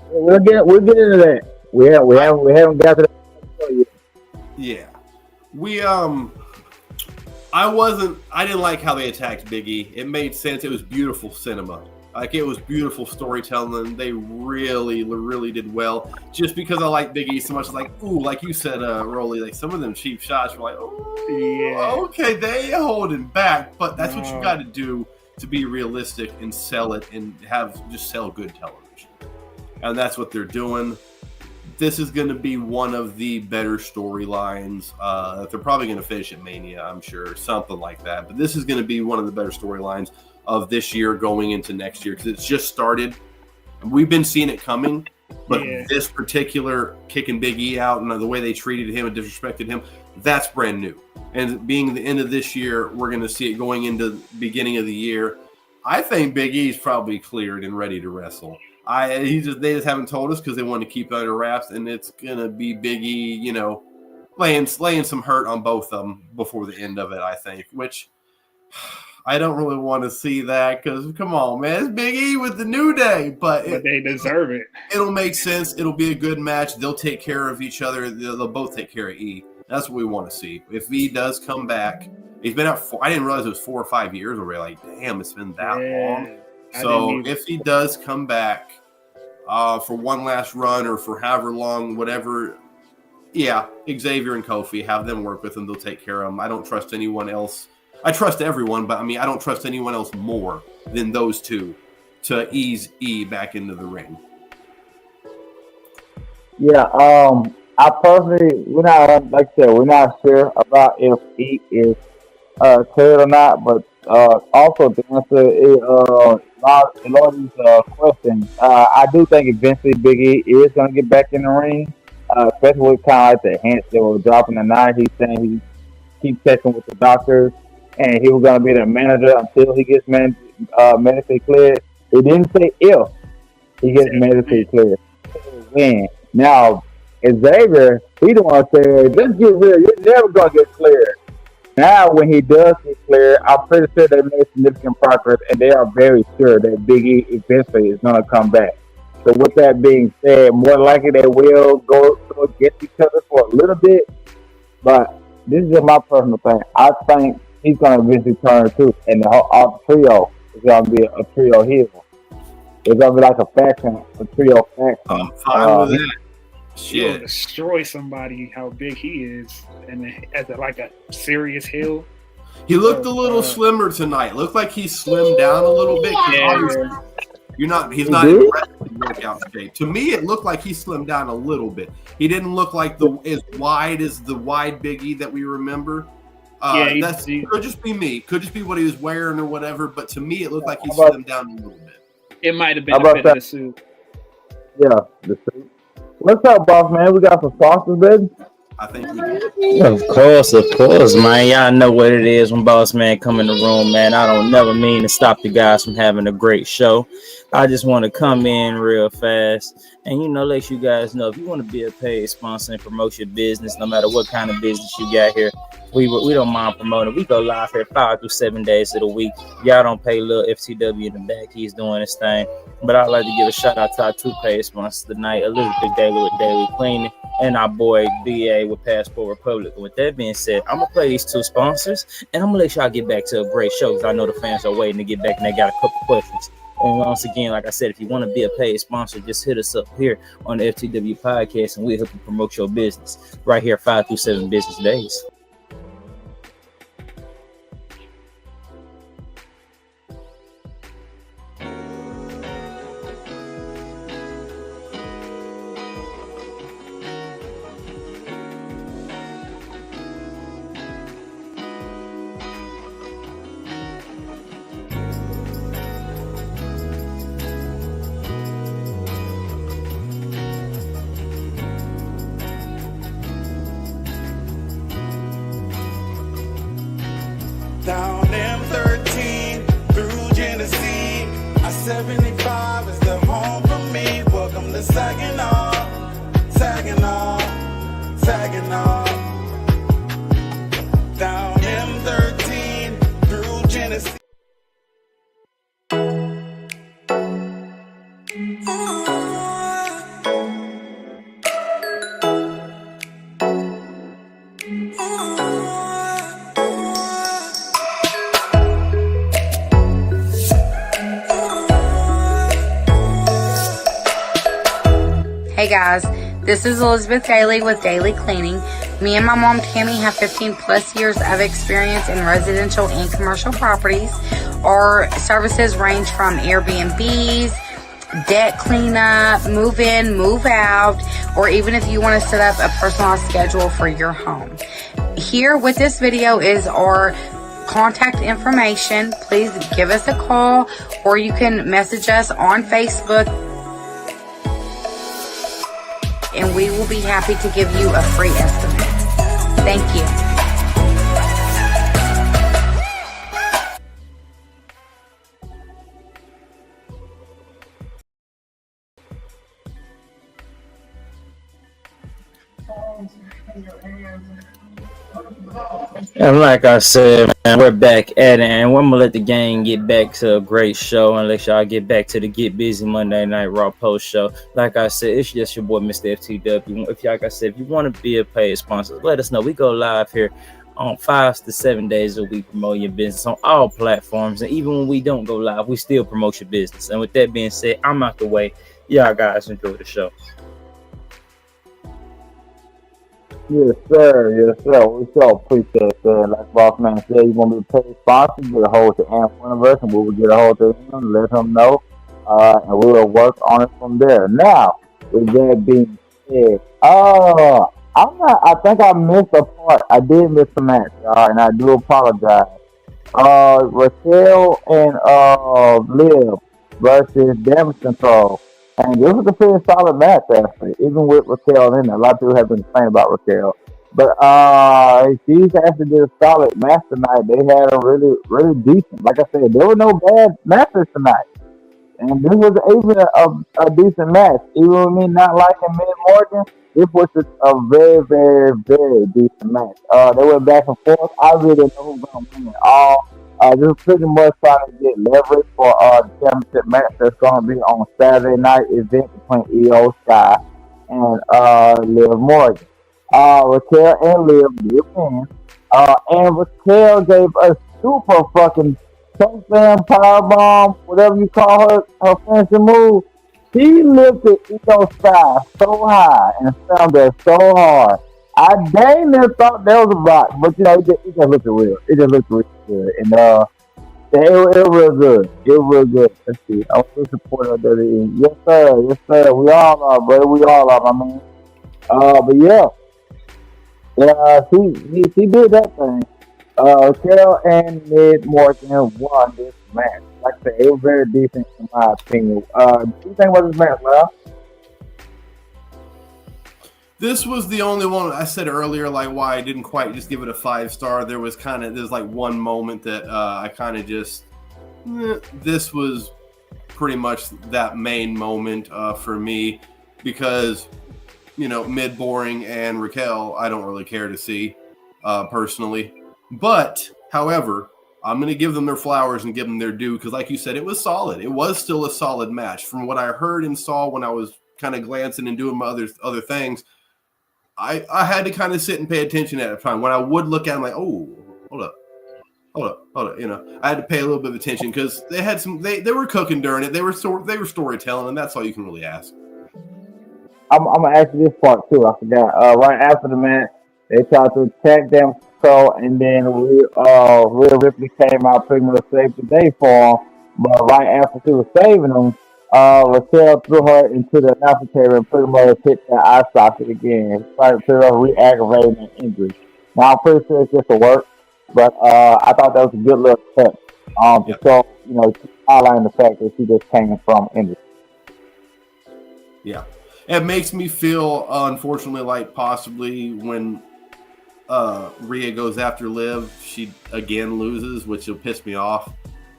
Speaker 1: we'll get into that. We haven't got to that yet.
Speaker 3: Yeah, I didn't like how they attacked Big E. It made sense. It was beautiful cinema. Like, it was beautiful storytelling. They really, really did well. Just because I like Big E so much, like, ooh, like you said, Rolly, like some of them cheap shots were like, oh, okay, they holding back. But that's what you got to do to be realistic and sell it and just sell good television. And that's what they're doing. This is going to be one of the better storylines. They're probably going to finish at Mania, I'm sure, something like that. But this is going to be one of the better storylines of this year going into next year, because it's just started. We've been seeing it coming, but this particular kicking Big E out and the way they treated him and disrespected him, that's brand new. And being the end of this year, we're going to see it going into the beginning of the year. I think Big E's probably cleared and ready to wrestle. They just haven't told us because they want to keep it under wraps, and it's going to be Big E, laying some hurt on both of them before the end of it, I think, which I don't really want to see that because, come on, man, it's Big E with the New Day. But
Speaker 2: they deserve it. It'll
Speaker 3: make sense. It'll be a good match. They'll take care of each other. They'll both take care of E. That's what we want to see. If E does come back, he's been out I didn't realize it was 4 or 5 years already. Like, damn, it's been that long. So if he does come back for one last run or for however long, whatever, Xavier and Kofi, have them work with him. They'll take care of him. I don't trust anyone else. I trust everyone, but I don't trust anyone else more than those two to ease E back into the ring.
Speaker 1: Yeah, I personally, we're not sure about if E is cleared or not, but also to answer Lot's question, I do think eventually Big E is going to get back in the ring, especially with kind of like the hints that were dropping tonight. He's saying he keeps checking with the doctors, and he was going to be the manager until he gets medically cleared. He didn't say if he gets medically cleared. When. Now, Xavier, he the one said, let's get real, you're never going to get cleared. Now, when he does get cleared, I'm pretty sure they made significant progress, and they are very sure that Big E eventually is going to come back. So with that being said, more likely they will go against each other for a little bit, but this is just my personal thing. I think he's going to eventually turn too, and the whole trio is going to be a trio heel. It's going to be like a trio faction.
Speaker 3: I'm fine with that.
Speaker 2: He'll destroy somebody how big he is, and as a serious heel.
Speaker 3: He looked a little slimmer tonight. Looked like he slimmed down a little bit. He's not in wrestling workout shape. To me, it looked like he slimmed down a little bit. He didn't look like as wide as the wide Big E that we remember. Could just be me. Could just be what he was wearing or whatever. But to me, it looked like he slimmed down a little bit.
Speaker 2: It might have been a bit of the suit.
Speaker 1: Yeah, the suit. What's up, boss man? We got some sponsors, baby.
Speaker 3: I think we do.
Speaker 4: Of course, man. Y'all know what it is when Boss Man come in the room, man. I don't never mean to stop the guys from having a great show. I just want to come in real fast and, let you guys know if you want to be a paid sponsor and promote your business, no matter what kind of business you got here, we don't mind promoting. We go live here 5 through 7 days of the week. Y'all don't pay little FTW in the back. He's doing his thing. But I'd like to give a shout out to our 2 paid sponsors tonight, Elizabeth Daily with Daily Cleaning and our boy BA with Passport Republic. And with that being said, I'm going to play these 2 sponsors and I'm going to let y'all get back to a great show because I know the fans are waiting to get back and they got a couple questions. And once again, like I said, if you want to be a paid sponsor, just hit us up here on the FTW podcast and we'll help you promote your business right here 5 through 7 business days.
Speaker 5: tagging off. Down M13 through Genesee.
Speaker 6: Hey guys, this is Elizabeth Daly with Daily Cleaning. Me and my mom Tammy have 15 plus years of experience in residential and commercial properties. Our services range from Airbnbs, deck cleanup, move in, move out, or even if you want to set up a personalized schedule for your home. Here with this video is our contact information. Please give us a call or you can message us on Facebook and we will be happy to give you a free estimate. Thank you.
Speaker 4: And like I said, man, we're back at it, and we're gonna let the gang get back to a great show and let y'all get back to the Get Busy Monday Night Raw post show. Like I said, it's just your boy, Mr. FTW. If you want to be a paid sponsor, let us know. We go live here on 5 to 7 days a week, promoting your business on all platforms, and even when we don't go live, we still promote your business. And with that being said, I'm out the way. Y'all guys enjoy the show.
Speaker 1: Yes, sir. Yes, sir. We so appreciate that. Like Boss Man said, you're going to be a paid sponsor. Get a hold to Amp Universe, and we will get a hold to him, let him know, and we will work on it from there. Now, with that being said, I think I missed a part. I did miss a match, and I do apologize. Raquel and Liv versus Damage Control. And this was a pretty solid match, actually, even with Raquel in there. A lot of people have been complaining about Raquel. But she actually did a solid match tonight. They had a really, really decent. Like I said, there were no bad matches tonight. And this was even a decent match. Even with me not liking Mid-Morgan, this was a very, very, very decent match. They went back and forth. I really didn't know who was going to win at all. This is pretty much trying to get leverage for the championship match that's going to be on Saturday night event between EO Sky and Liv Morgan. Raquel and Liv did win. And Raquel gave a super fucking touchdown powerbomb, whatever you call her finishing move. She lifted EO Sky so high and found her so hard. I dang near thought that was a rock, but you know, it just looked real. It just looked real good. And it was real good. It was real good. Let's see. I was a supporter of WWE. Yes, sir. Yes, sir. We all are, brother. We all are, my man. But yeah. Yeah, she did that thing. Carol and Mid Morgan won this match. Like I said, it was very decent in my opinion. What do you think about this match, man?
Speaker 3: This was the only one I said earlier, like why I didn't quite just give it a 5-star. There's like one moment that I kind of just, this was pretty much that main moment for me because, you know, Mid-Boring and Raquel, I don't really care to see personally. But, however, I'm going to give them their flowers and give them their due because like you said, it was solid. It was still a solid match. From what I heard and saw when I was kind of glancing and doing my other things, I had to kind of sit and pay attention at a time. When I would look at them, like, oh, hold up. You know, I had to pay a little bit of attention because they had they were cooking during it. They were storytelling, and that's all you can really ask.
Speaker 1: I'm gonna ask you this part too. I forgot. Right after the match, they tried to attack them control, and then Rhea Ripley came out pretty much saved the day for them. But right after she was saving them, Raquel threw her into the announcer table and pretty much hit the eye socket again. Started to re-aggravating an injury. Now I'm pretty sure it's just a work, but I thought that was a good little touch. To show, you know, highlighting the fact that she just came from injury.
Speaker 3: Yeah, it makes me feel unfortunately like possibly when Rhea goes after Liv, she again loses, which will piss me off.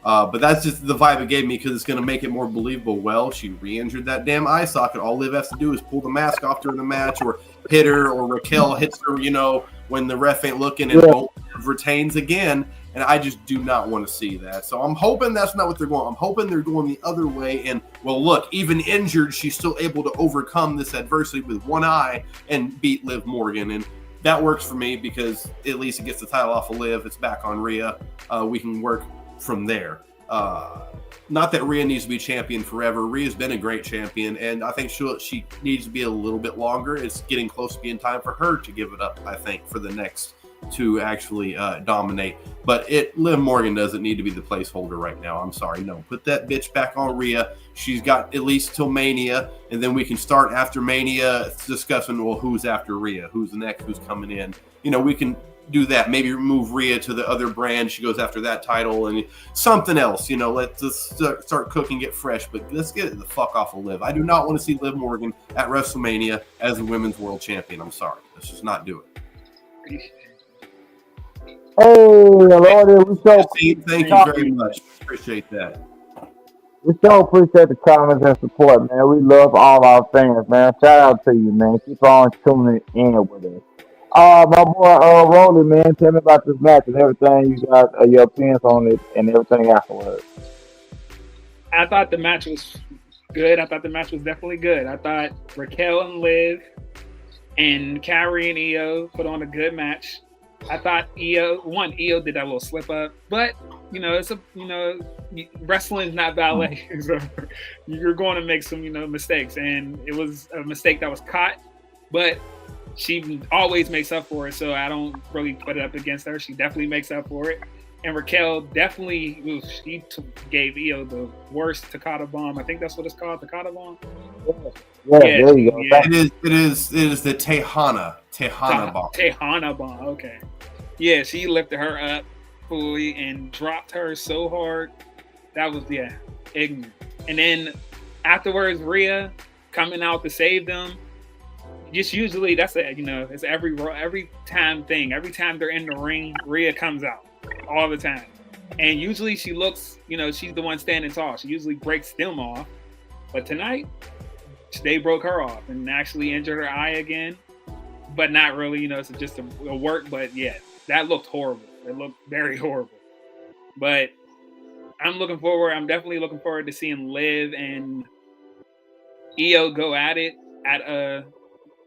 Speaker 3: But that's just the vibe it gave me because it's going to make it more believable. Well, she re-injured that damn eye socket. All Liv has to do is pull the mask off during the match or hit her, or Raquel hits her, when the ref ain't looking, and Liv retains again. And I just do not want to see that. So I'm hoping that's not what they're going. I'm hoping they're going the other way. And, well, look, even injured, she's still able to overcome this adversity with one eye and beat Liv Morgan. And that works for me because at least it gets the title off of Liv. It's back on Rhea. We can work from there. Not that Rhea needs to be champion forever. Rhea's been a great champion, and I think she needs to be a little bit longer. It's getting close to being time for her to give it up, I think, for the next to actually dominate. But Liv Morgan doesn't need to be the placeholder right now. I'm sorry. No, put that bitch back on Rhea. She's got at least till Mania, and then we can start after Mania discussing, well, who's after Rhea? Who's the next? Who's coming in? We can do that. Maybe remove Rhea to the other brand. She goes after that title and something else. Let's just start cooking, get fresh. But let's get it the fuck off of Liv. I do not want to see Liv Morgan at WrestleMania as a women's world champion. I'm sorry. Let's just not do it.
Speaker 1: Hey, Lord, we so
Speaker 3: thank you very much. Appreciate that.
Speaker 1: We so appreciate the comments and support, man. We love all our fans, man. Shout out to you, man. Keep on tuning in with us. My boy, Rolly, man, tell me about this match and everything. You got your opinions on it and everything afterwards.
Speaker 2: I thought the match was good. I thought the match was definitely good. I thought Raquel and Liv and Kyrie and Io put on a good match. I thought Io did that little slip up, but it's wrestling is not ballet, so you're going to make some mistakes, and it was a mistake that was caught, but she always makes up for it, so I don't really put it up against her. She definitely makes up for it, and Raquel definitely gave Io the worst Takata bomb. I think that's what it's called, Takata bomb.
Speaker 1: Yeah, there you go.
Speaker 3: Yeah. It is the Tejana bomb.
Speaker 2: Tejana bomb. Okay. Yeah, she lifted her up fully and dropped her so hard. That was ignorant. And then afterwards, Rhea coming out to save them. Just usually that's it's every time thing. Every time they're in the ring, Rhea comes out all the time. And usually she looks, she's the one standing tall. She usually breaks them off. But tonight, they broke her off and actually injured her eye again. But not really, it's just a work. But yeah, that looked horrible. It looked very horrible. But I'm definitely looking forward to seeing Liv and Io go at it at a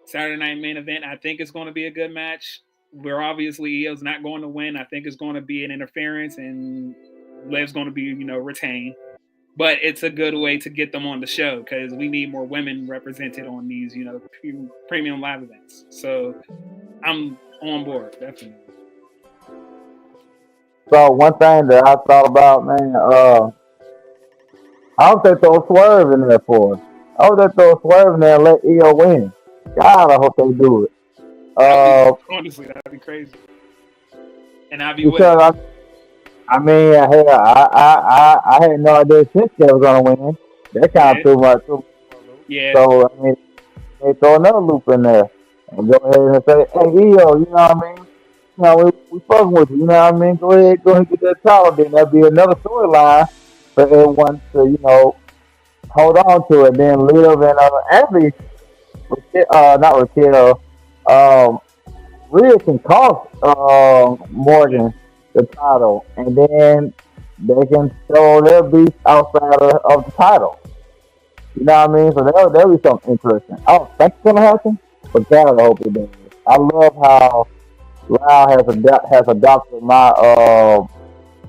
Speaker 2: Saturday night main event. I think it's going to be a good match. Where obviously Io's not going to win. I think it's going to be an interference and Liv's going to be, retained. But it's a good way to get them on the show because we need more women represented on these, premium live events. So I'm on board, definitely.
Speaker 1: So one thing that I thought about, man, I hope they throw a swerve in there for us. I hope they throw a swerve in there and let Io win. God, I hope they do it.
Speaker 2: Honestly, that'd be crazy. And I'd be with it.
Speaker 1: I had no idea Shinsuke was gonna win. That kind of too much.
Speaker 2: Yeah.
Speaker 1: So they throw another loop in there and go ahead and say, "Hey, Io, you know what I mean? We fucking with you. You know what I mean? Go ahead, get that title. Then there'll be another storyline for everyone to hold on to it. Then Liv and actually, not Raquel. Rhea can cost Morgan the title, and then they can show their beast outside of the title. You know what I mean? So there'll be something interesting. I don't think it's gonna happen, but God, I hope it does. I love how Lau has adopted my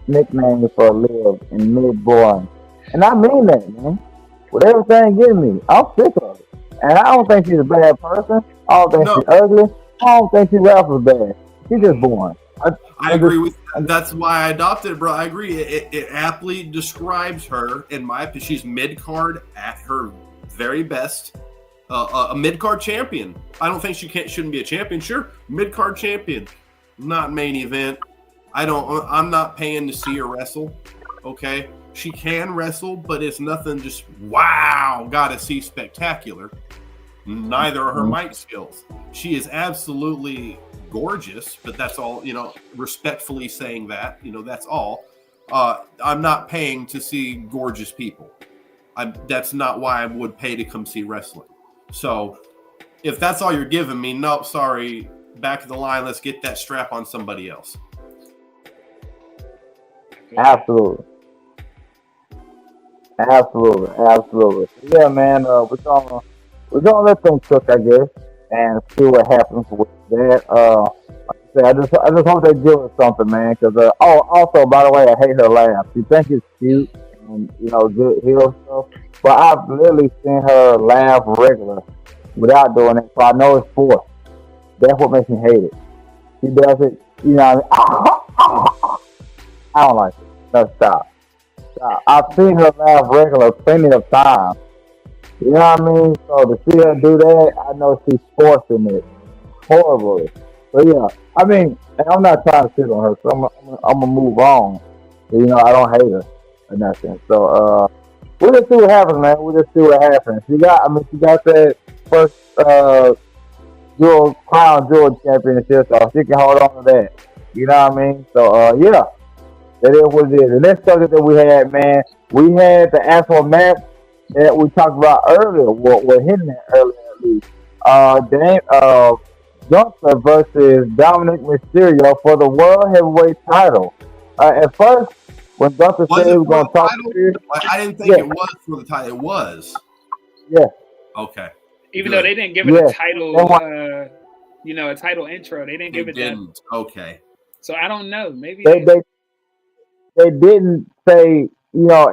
Speaker 1: nickname for Liv in mid-born, and I mean that, man. With everything giving me, I'm sick of it. And I don't think she's a bad person. I don't think she's ugly. I don't think she rappers bad. She's just born.
Speaker 3: I agree with that. That's why I adopted it, bro. I agree. It aptly describes her, in my opinion. She's mid-card at her very best. A mid-card champion. I don't think shouldn't be a champion. Sure, mid-card champion. Not main event. I'm not paying to see her wrestle. Okay? She can wrestle, but it's nothing just, wow, gotta see spectacular. Neither are her mic skills. She is absolutely gorgeous, but that's all, respectfully saying that, that's all. I'm not paying to see gorgeous people. That's not why I would pay to come see wrestling. So if that's all you're giving me, nope, sorry. Back of the line, let's get that strap on somebody else.
Speaker 1: Absolutely. Yeah, man. We're gonna let them cook, I guess, and see what happens with that. Like I said, I just hope they give us something, man. Because also, by the way, I hate her laugh. She think it's cute and good heel stuff, but I've literally seen her laugh regular without doing it, so I know it's forced. That's what makes me hate it. She does it, What I mean? I don't like it. No, stop. I've seen her laugh regular plenty of times. You know what I mean? So to see her do that, I know she's forcing it horribly. So yeah, I mean, and I'm not trying to shit on her, so I'm gonna move on. I don't hate her or nothing. So we'll just see what happens, man. We'll just see what happens. She got that first crown jewel championship, so she can hold on to that. You know what I mean? So yeah. That is what it is. The next subject that we had, man, we had the actual match that we talked about earlier. We're hitting that earlier at least. Gunther versus Dominic Mysterio for the World Heavyweight title. At first, when Gunther said he was going to talk to you,
Speaker 3: I didn't think it was for the title. It was.
Speaker 1: Yeah.
Speaker 3: Okay.
Speaker 2: Even
Speaker 3: Good.
Speaker 2: though they didn't give it a title, a title intro, they didn't give it that.
Speaker 3: Okay.
Speaker 2: So I don't know. Maybe
Speaker 1: they didn't say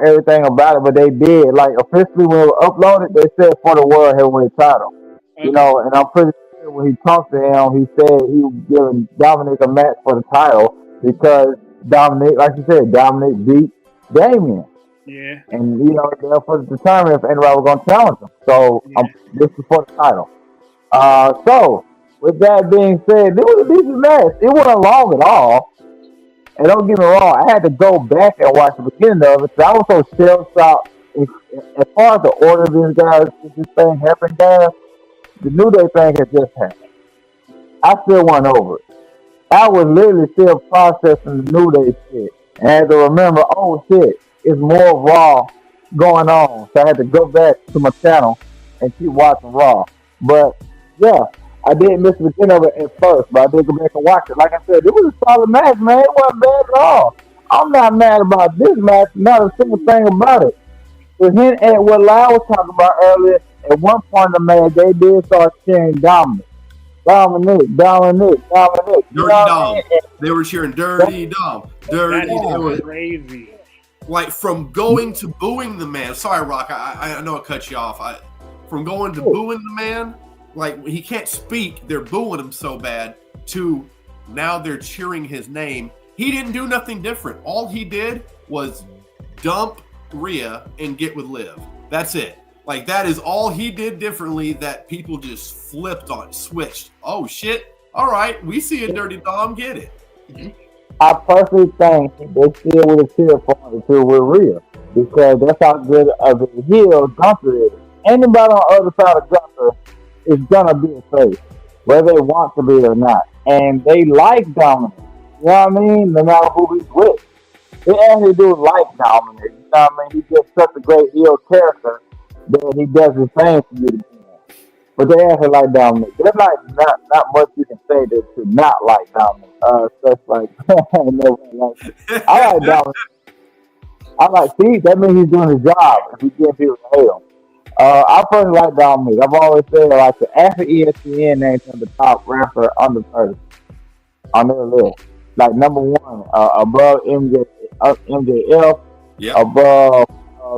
Speaker 1: everything about it, but they did. Like officially when it was uploaded, they said for the World Heavyweight title. Okay. And I'm pretty sure when he talked to him, he said he was giving Dominic a match for the title because Dominic, like you said, Dominic beat Damien.
Speaker 2: Yeah.
Speaker 1: And they're supposed to determine if anybody was going to challenge him. So this is for the title. So with that being said, it was a decent match. It wasn't long at all. And don't get me wrong, I had to go back and watch the beginning of it. So I was so shell-shocked. As far as the order of these guys, this thing happened, guys, the New Day thing had just happened. I still went over it. I was literally still processing the New Day shit. And I had to remember, oh shit, it's more Raw going on. So I had to go back to my channel and keep watching Raw. But, yeah. I didn't miss the beginning of it at first, but I did go back and watch it. Like I said, it was a solid match, man. It wasn't bad at all. I'm not mad about this match, not a single thing about it. To hint at what I was talking about earlier, at one point in the match, they did start cheering Dominic. Dominic.
Speaker 3: Dirty Dom. They were cheering Dirty Dom. Dirty.
Speaker 2: That was crazy.
Speaker 3: Like from going to booing the man. Sorry, Rock. I know I cut you off. From going to booing the man. Like, he can't speak, they're booing him so bad, to now they're cheering his name. He didn't do nothing different. All he did was dump Rhea and get with Liv. That's it. Like, that is all he did differently that people just flipped on, switched. Oh, shit. All right, we see a Dirty Dom, get it.
Speaker 1: I personally think they still would have cheered for him to with Rhea, because that's how good of a heel Gunther is. Anybody on the other side of Gunther is gonna be a face, whether they want to be or not. And they like Dominic. You know what I mean? No matter who he's with. They actually do like Dominic. You know what I mean? He's just such a great heel character that he does the same for you to be in. But they actually like Dominic. There's not much you can say to not like Dominic. Stuff like I like Dominic. See, that means he's doing his job if he's getting people to hate him. I personally like Dominic. I've always said after ESPN named him the top wrestler under 30 on their list. Like number one, above MJF, above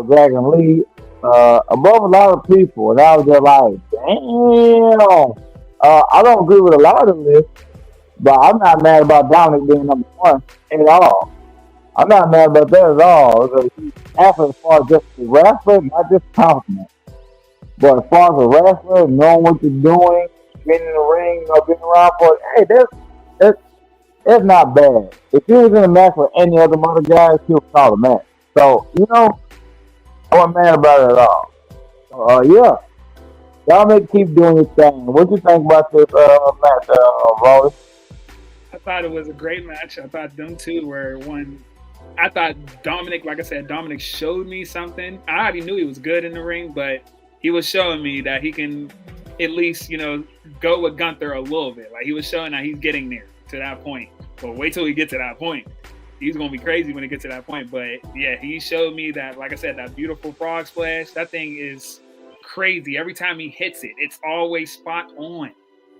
Speaker 1: Dragon Lee, above a lot of people. And I was just like, damn. I don't agree with a lot of this, but I'm not mad about Dominic being number one at all. I'm not mad about that at all. As far as just the wrestler, not just compliment. But as far as a wrestler, knowing what you're doing, being in the ring, being around for it, hey, that's not bad. If he was in a match with any other other guys, he would call a match. So, I wasn't mad about it at all. So, yeah. Dominic, keep doing your thing. What you think about this match, Rolly?
Speaker 2: I thought it was a great match. I thought them two were one. I thought Dominic, like I said, Dominic showed me something. I already knew he was good in the ring, but he was showing me that he can at least, go with Gunther a little bit. Like he was showing that he's getting there to that point. But wait till he gets to that point. He's gonna be crazy when he gets to that point. But yeah, he showed me that, like I said, that beautiful frog splash. That thing is crazy. Every time he hits it, it's always spot on.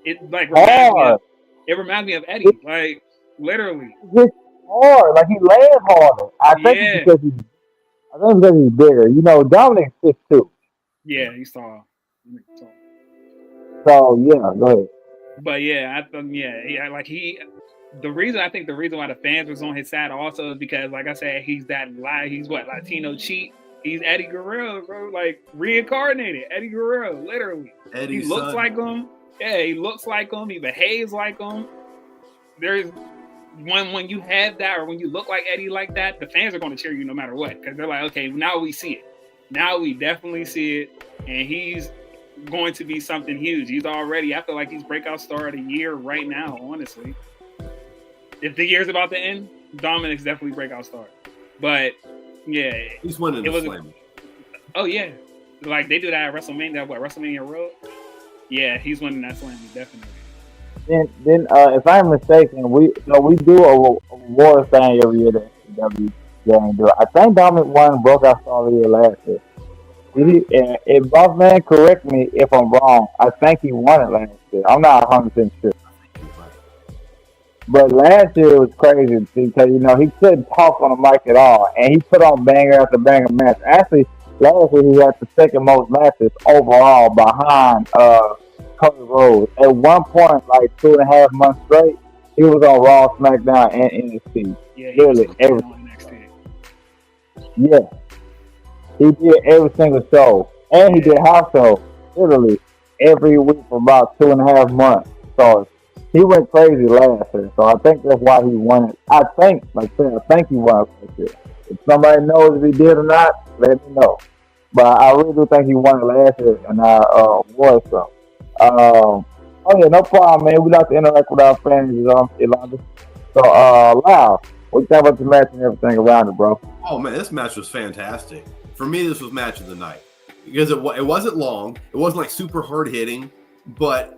Speaker 2: It reminds me of Eddie, like literally.
Speaker 1: It's hard, like he lands harder. I think it's because he's bigger. Dominic's 6'2".
Speaker 2: Yeah, he's tall.
Speaker 1: So yeah, go ahead.
Speaker 2: But yeah, the reason why the fans was on his side also is because, like I said, he's Latino cheat. He's Eddie Guerrero, bro, like reincarnated Eddie Guerrero, literally.
Speaker 3: Eddie's
Speaker 2: he looks
Speaker 3: son.
Speaker 2: like him. Yeah, he looks like him. He behaves like him. There's when you have that, or when you look like Eddie like that, the fans are going to cheer you no matter what, because they're like, okay, now we see it. Now we definitely see it, and he's going to be something huge. I feel like he's breakout star of the year right now, honestly. If the year's about to end, Dominic's definitely breakout star. But yeah,
Speaker 3: he's winning the Slammy.
Speaker 2: Oh yeah, like they do that at WrestleMania. WrestleMania Road? Yeah, he's winning that Slammy, definitely.
Speaker 1: Then, if I'm mistaken, we do a award thing every year that W game do. I think Dominic won Breakout Star of the Year last year. If Boss Man, correct me if I'm wrong. I think he won it last year. I'm not 100% sure. But last year it was crazy because he couldn't talk on the mic at all, and he put on banger after banger match. Actually, last year he had the second most matches overall behind Cody Rhodes. At one point, like 2.5 months straight, he was on Raw, SmackDown, and NXT.
Speaker 2: Yeah,
Speaker 1: literally everything. Yeah, he did every single show, and he did house shows literally every week for about 2.5 months. So he went crazy last year, so I think that's why he won it. I think he won it last year. If somebody knows if he did or not, let me know. But I really do think he won it last year, and I won some. Oh yeah, no problem, man. We like to interact with our fans, Yolanda. So, Lyle, what you think about the match and everything around it, bro?
Speaker 3: Oh man, this match was fantastic. For me, this was match of the night because it wasn't long. It wasn't like super hard hitting, but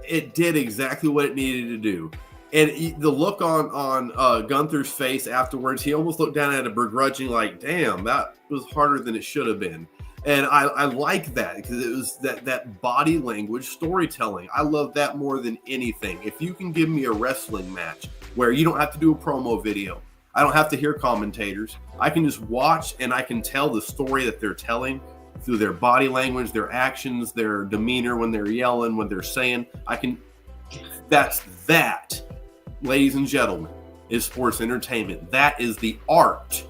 Speaker 3: it did exactly what it needed to do. And the look on Gunther's face afterwards, he almost looked down at it begrudging, like, damn, that was harder than it should have been. And I like that because it was that body language storytelling. I love that more than anything. If you can give me a wrestling match where you don't have to do a promo video, I don't have to hear commentators, I can just watch and I can tell the story that they're telling through their body language, their actions, their demeanor when they're yelling, when they're saying, that, ladies and gentlemen, is sports entertainment. That is the art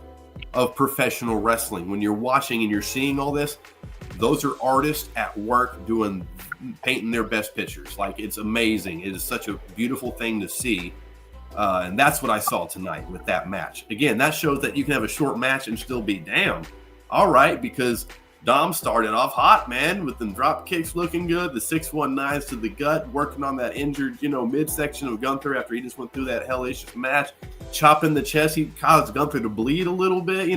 Speaker 3: of professional wrestling. When you're watching and you're seeing all this, those are artists at work painting their best pictures. Like, it's amazing. It is such a beautiful thing to see. And that's what I saw tonight with that match. Again, that shows that you can have a short match and still be damn all right, because Dom started off hot, man, with them drop kicks looking good, the 619s to the gut, working on that injured, midsection of Gunther after he just went through that hellish match, chopping the chest. He caused Gunther to bleed a little bit.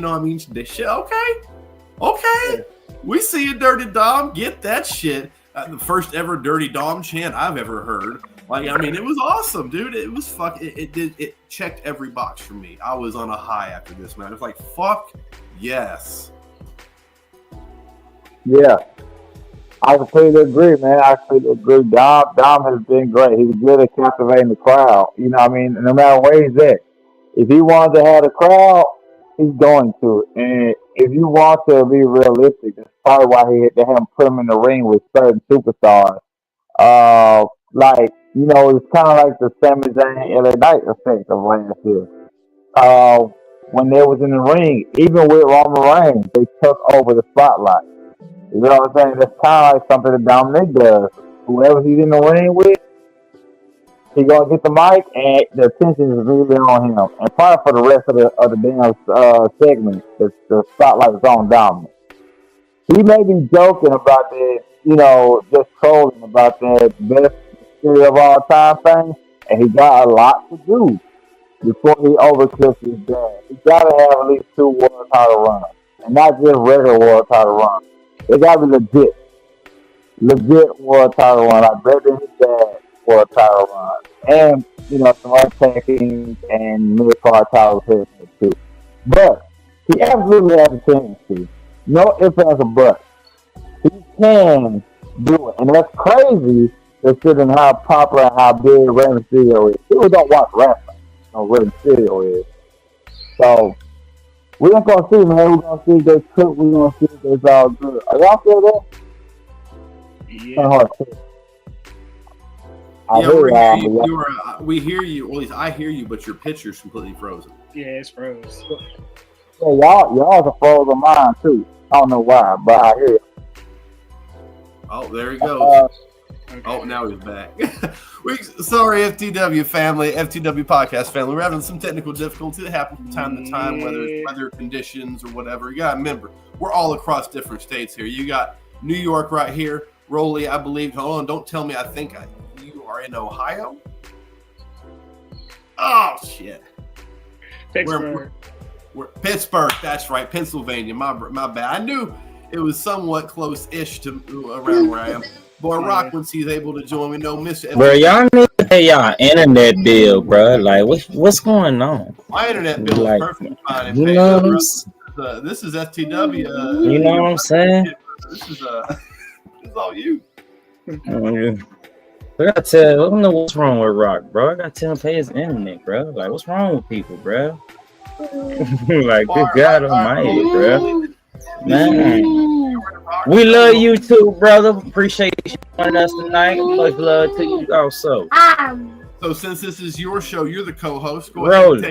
Speaker 3: Okay. We see you, Dirty Dom. Get that shit. The first ever Dirty Dom chant I've ever heard. It was awesome, dude. It was it checked every box for me. I was on a high after this, man. It was like, fuck yes.
Speaker 1: Yeah, I completely agree, man. I completely agree. Dom has been great. He's good at captivating the crowd. No matter where he's at. If he wants to have the crowd, he's going to. And if you want to be realistic, that's probably why they haven't put him in the ring with certain superstars. It's kind of like the Sami Zayn LA Knight effect of last year. When they was in the ring, even with Roman Reigns, they took over the spotlight. You know what I'm saying? That's kind of like something that Dominic does. Whoever he's in the ring with, he's gonna get the mic, and the attention is really on him. And probably for the rest of the damn segment, the spotlight is on Dominic. He may be joking about that, just trolling about that best series of all time thing, and he got a lot to do. before he overtook his dad. He gotta have at least 2 world title runs. And not just regular world title runs. It gotta be legit world title run, like better than his dad world title run. And, some attacking and mid-card titles here too. But he absolutely has a chance to. No ifs, ands, or buts. He can do it. And that's crazy considering how popular and how big Rey Mysterio is. People don't watch wrestling. Rey Mysterio is. So, we're going to see, man. We're going to see if they cook. We're going to see if it's all good. Are y'all still there?
Speaker 2: Yeah.
Speaker 3: We hear you. Well, at least I hear you, but your picture's completely frozen.
Speaker 2: Yeah, it's froze.
Speaker 1: Yeah, y'all are frozen mine too. I don't know why, but I hear you.
Speaker 3: Oh, there he goes. Oh, now he's back. Sorry, FTW family, FTW podcast family. We're having some technical difficulty that happens from time to time, whether it's weather conditions or whatever. You got to remember, we're all across different states here. You got New York right here. Rolly, I believe. Hold on, don't tell me. You are in Ohio. Oh shit.
Speaker 2: Pittsburgh.
Speaker 3: We're Pittsburgh. That's right, Pennsylvania. My bad. I knew it was somewhat close-ish to around where I am. Boy, Rock, once he's able to join me, no Mr.
Speaker 4: Bro, y'all need to pay y'all internet bill, bro. Like, what's going on?
Speaker 3: My internet bill is perfectly fine. And
Speaker 4: you
Speaker 3: paid
Speaker 4: know
Speaker 3: up,
Speaker 4: what I'm
Speaker 3: this is FTW.
Speaker 4: you know what I'm saying?
Speaker 3: This is all you.
Speaker 4: I gotta tell, I don't know what's wrong with Rock, bro. I gotta tell him to pay his internet, bro. Like, what's wrong with people, bro? Like, good God Almighty, bro. Man, we love you too, brother. Appreciate you joining us tonight. Much love to you also.
Speaker 3: So, since this is your show, you're the co-host. Go ahead and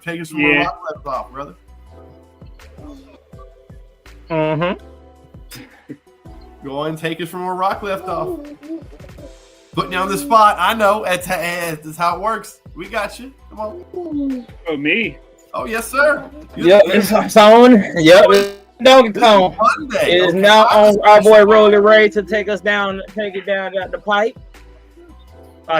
Speaker 3: take us from where Rock left off, brother. Go on and take us from where Rock left off. Putting you on the spot. I know. That's how it works. We got you. Come on.
Speaker 2: Oh, me?
Speaker 3: Oh, yes, sir.
Speaker 4: Yep, it's on. Yep, it's Donkey Kong.
Speaker 3: Monday.
Speaker 4: It is now on our boy Rolly Ray to take it down the pipe.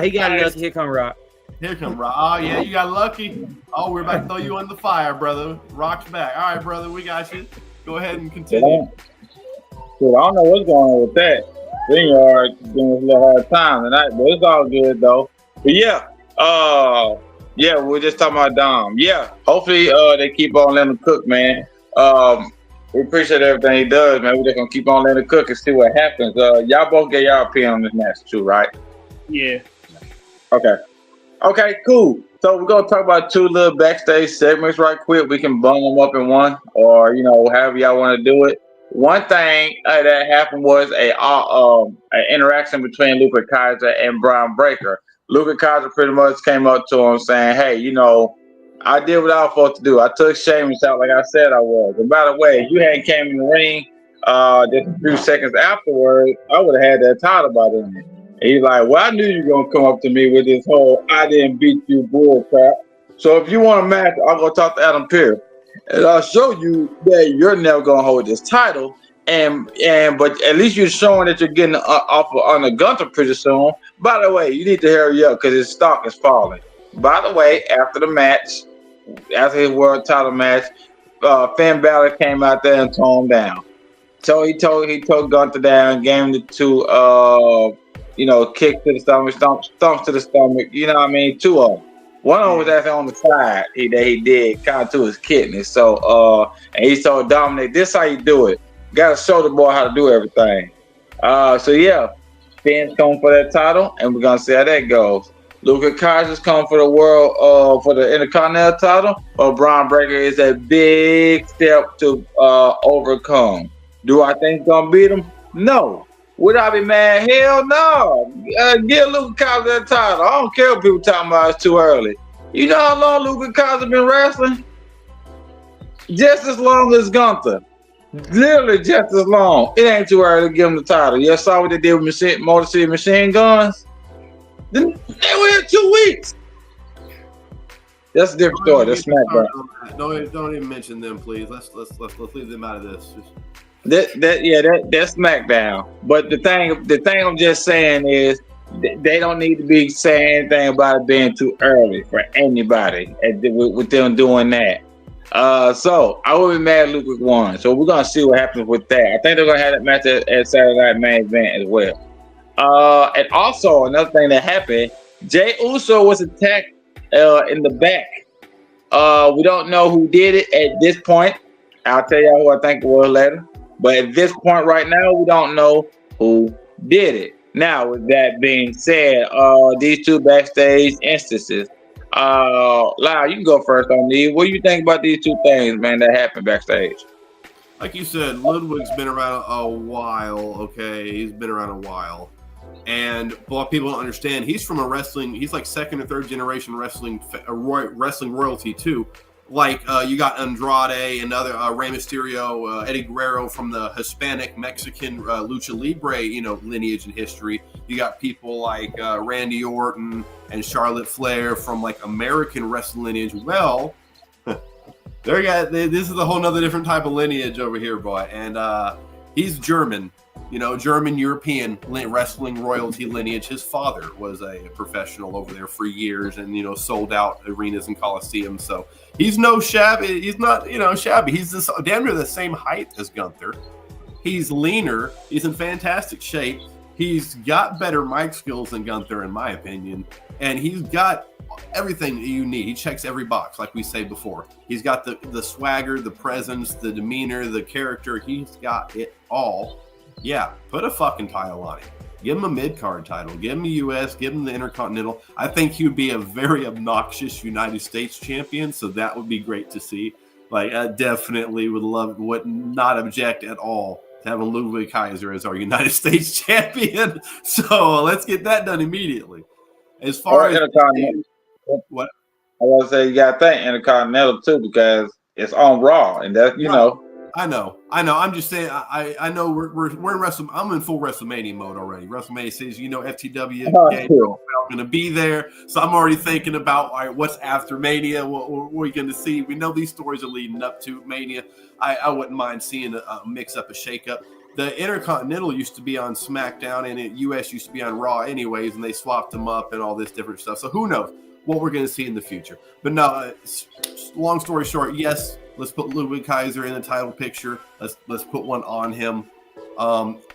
Speaker 4: He got lucky. Here come Rock.
Speaker 3: Here come Rock. Oh, yeah, you got lucky. Oh, we're about to throw you on the fire, brother. Rock's back. All right, brother, we got you. Go ahead and continue.
Speaker 1: Dude, I don't know what's going on with that. We are giving us a little hard time tonight, but it's all good though. But we're just talking about Dom. Yeah, hopefully they keep on letting him cook, man. We appreciate everything he does, man. We're just gonna keep on letting him cook and see what happens. Y'all both get y'all opinion on this match too, right?
Speaker 2: Yeah.
Speaker 1: Okay, cool. So we're gonna talk about 2 little backstage segments right quick. We can bundle them up in one, or however y'all want to do it. One thing that happened was an interaction between Luca Kaiser and Brian Breaker. Luca Kaiser pretty much came up to him saying, hey, I did what I was supposed to do. I took Sheamus out like I said I was. And by the way, if you hadn't came in the ring just a few seconds afterwards, I would have had that title by then. And he's like, well, I knew you were going to come up to me with this whole I didn't beat you bull crap. So if you want a match, I'll go talk to Adam Pearce. And I'll show you that you're never gonna hold this title, but at least you're showing that you're getting off on the Gunther pretty soon. By the way, you need to hurry up because his stock is falling. By the way, after the match, after his world title match, Finn Balor came out there and toned him down. So he told Gunther down, gave him the 2 kick to the stomach, stomps to the stomach. You know what I mean? 2 of them. One of them was actually on the side. He did kind of to his kidney. So and he told Dominic, this how you do it. Got to show the boy how to do everything. Finn's coming for that title, and we're gonna see how that goes. Luca Kaiser's coming for the world, for the Intercontinental title. Or Brian Breaker is a big step to overcome. Do I think he's gonna beat him? No. Would I be mad? Hell no. Give Luca Kaiser that title. I don't care what people talking about it's too early. You know how long Luca Kaiser been wrestling? Just as long as Gunther. Literally just as long. It ain't too early to give him the title. You saw what they did with Motor City Machine Guns? They were here 2 weeks. That's a different story. That's SmackDown.
Speaker 3: Don't even mention them, please. Let's leave them out of this.
Speaker 1: That's SmackDown. But the thing I'm just saying is, they don't need to be saying anything about it being too early for anybody with them doing that. So I would be mad if Luke won. So we're gonna see what happens with that. I think they're gonna have that match at Saturday Night Main Event as well. And also another thing that happened, Jey Uso was attacked in the back. We don't know who did it at this point. I'll tell y'all who I think it was later. But at this point right now, we don't know who did it. Now, with that being said, these two backstage instances. Lau, you can go first on these. What do you think about these two things, man, that happened backstage?
Speaker 3: Like you said, Ludwig's been around a while, okay? He's been around a while. And what people don't understand, he's from he's like second or third generation wrestling royalty too. Like you got Andrade and other Rey Mysterio, Eddie Guerrero from the Hispanic Mexican lucha libre, lineage and history. You got people like Randy Orton and Charlotte Flair from like American wrestling lineage. Well, this is a whole nother different type of lineage over here, boy. And he's German. German European wrestling royalty lineage. His father was a professional over there for years and, sold out arenas and coliseums. So he's no shabby. He's not, shabby. He's damn near the same height as Gunther. He's leaner. He's in fantastic shape. He's got better mic skills than Gunther, in my opinion. And he's got everything that you need. He checks every box, like we say before. He's got the swagger, the presence, the demeanor, the character. He's got it all. Yeah, put a fucking title on him. Give him a mid-card title. Give him a U.S. Give him the Intercontinental. I think he would be a very obnoxious United States champion, so that would be great to see. Like, I definitely would not object at all to having Ludwig Kaiser as our United States champion. So let's get that done immediately. As far as
Speaker 1: Intercontinental,
Speaker 3: what
Speaker 1: I want to say, you got to thank Intercontinental too, because it's on Raw, and that's
Speaker 3: I know. I'm just saying. I know we're in WrestleMania. I'm in full WrestleMania mode already. WrestleMania says, FTW going to be there, so I'm already thinking about, all right, what's after Mania? What are we going to see? We know these stories are leading up to Mania. I wouldn't mind seeing a mix-up, a shake-up. The Intercontinental used to be on SmackDown, and the US used to be on Raw anyways, and they swapped them up and all this different stuff. So who knows what we're going to see in the future? But no, long story short, yes. Let's put Ludwig Kaiser in the title picture. Let's put one on him.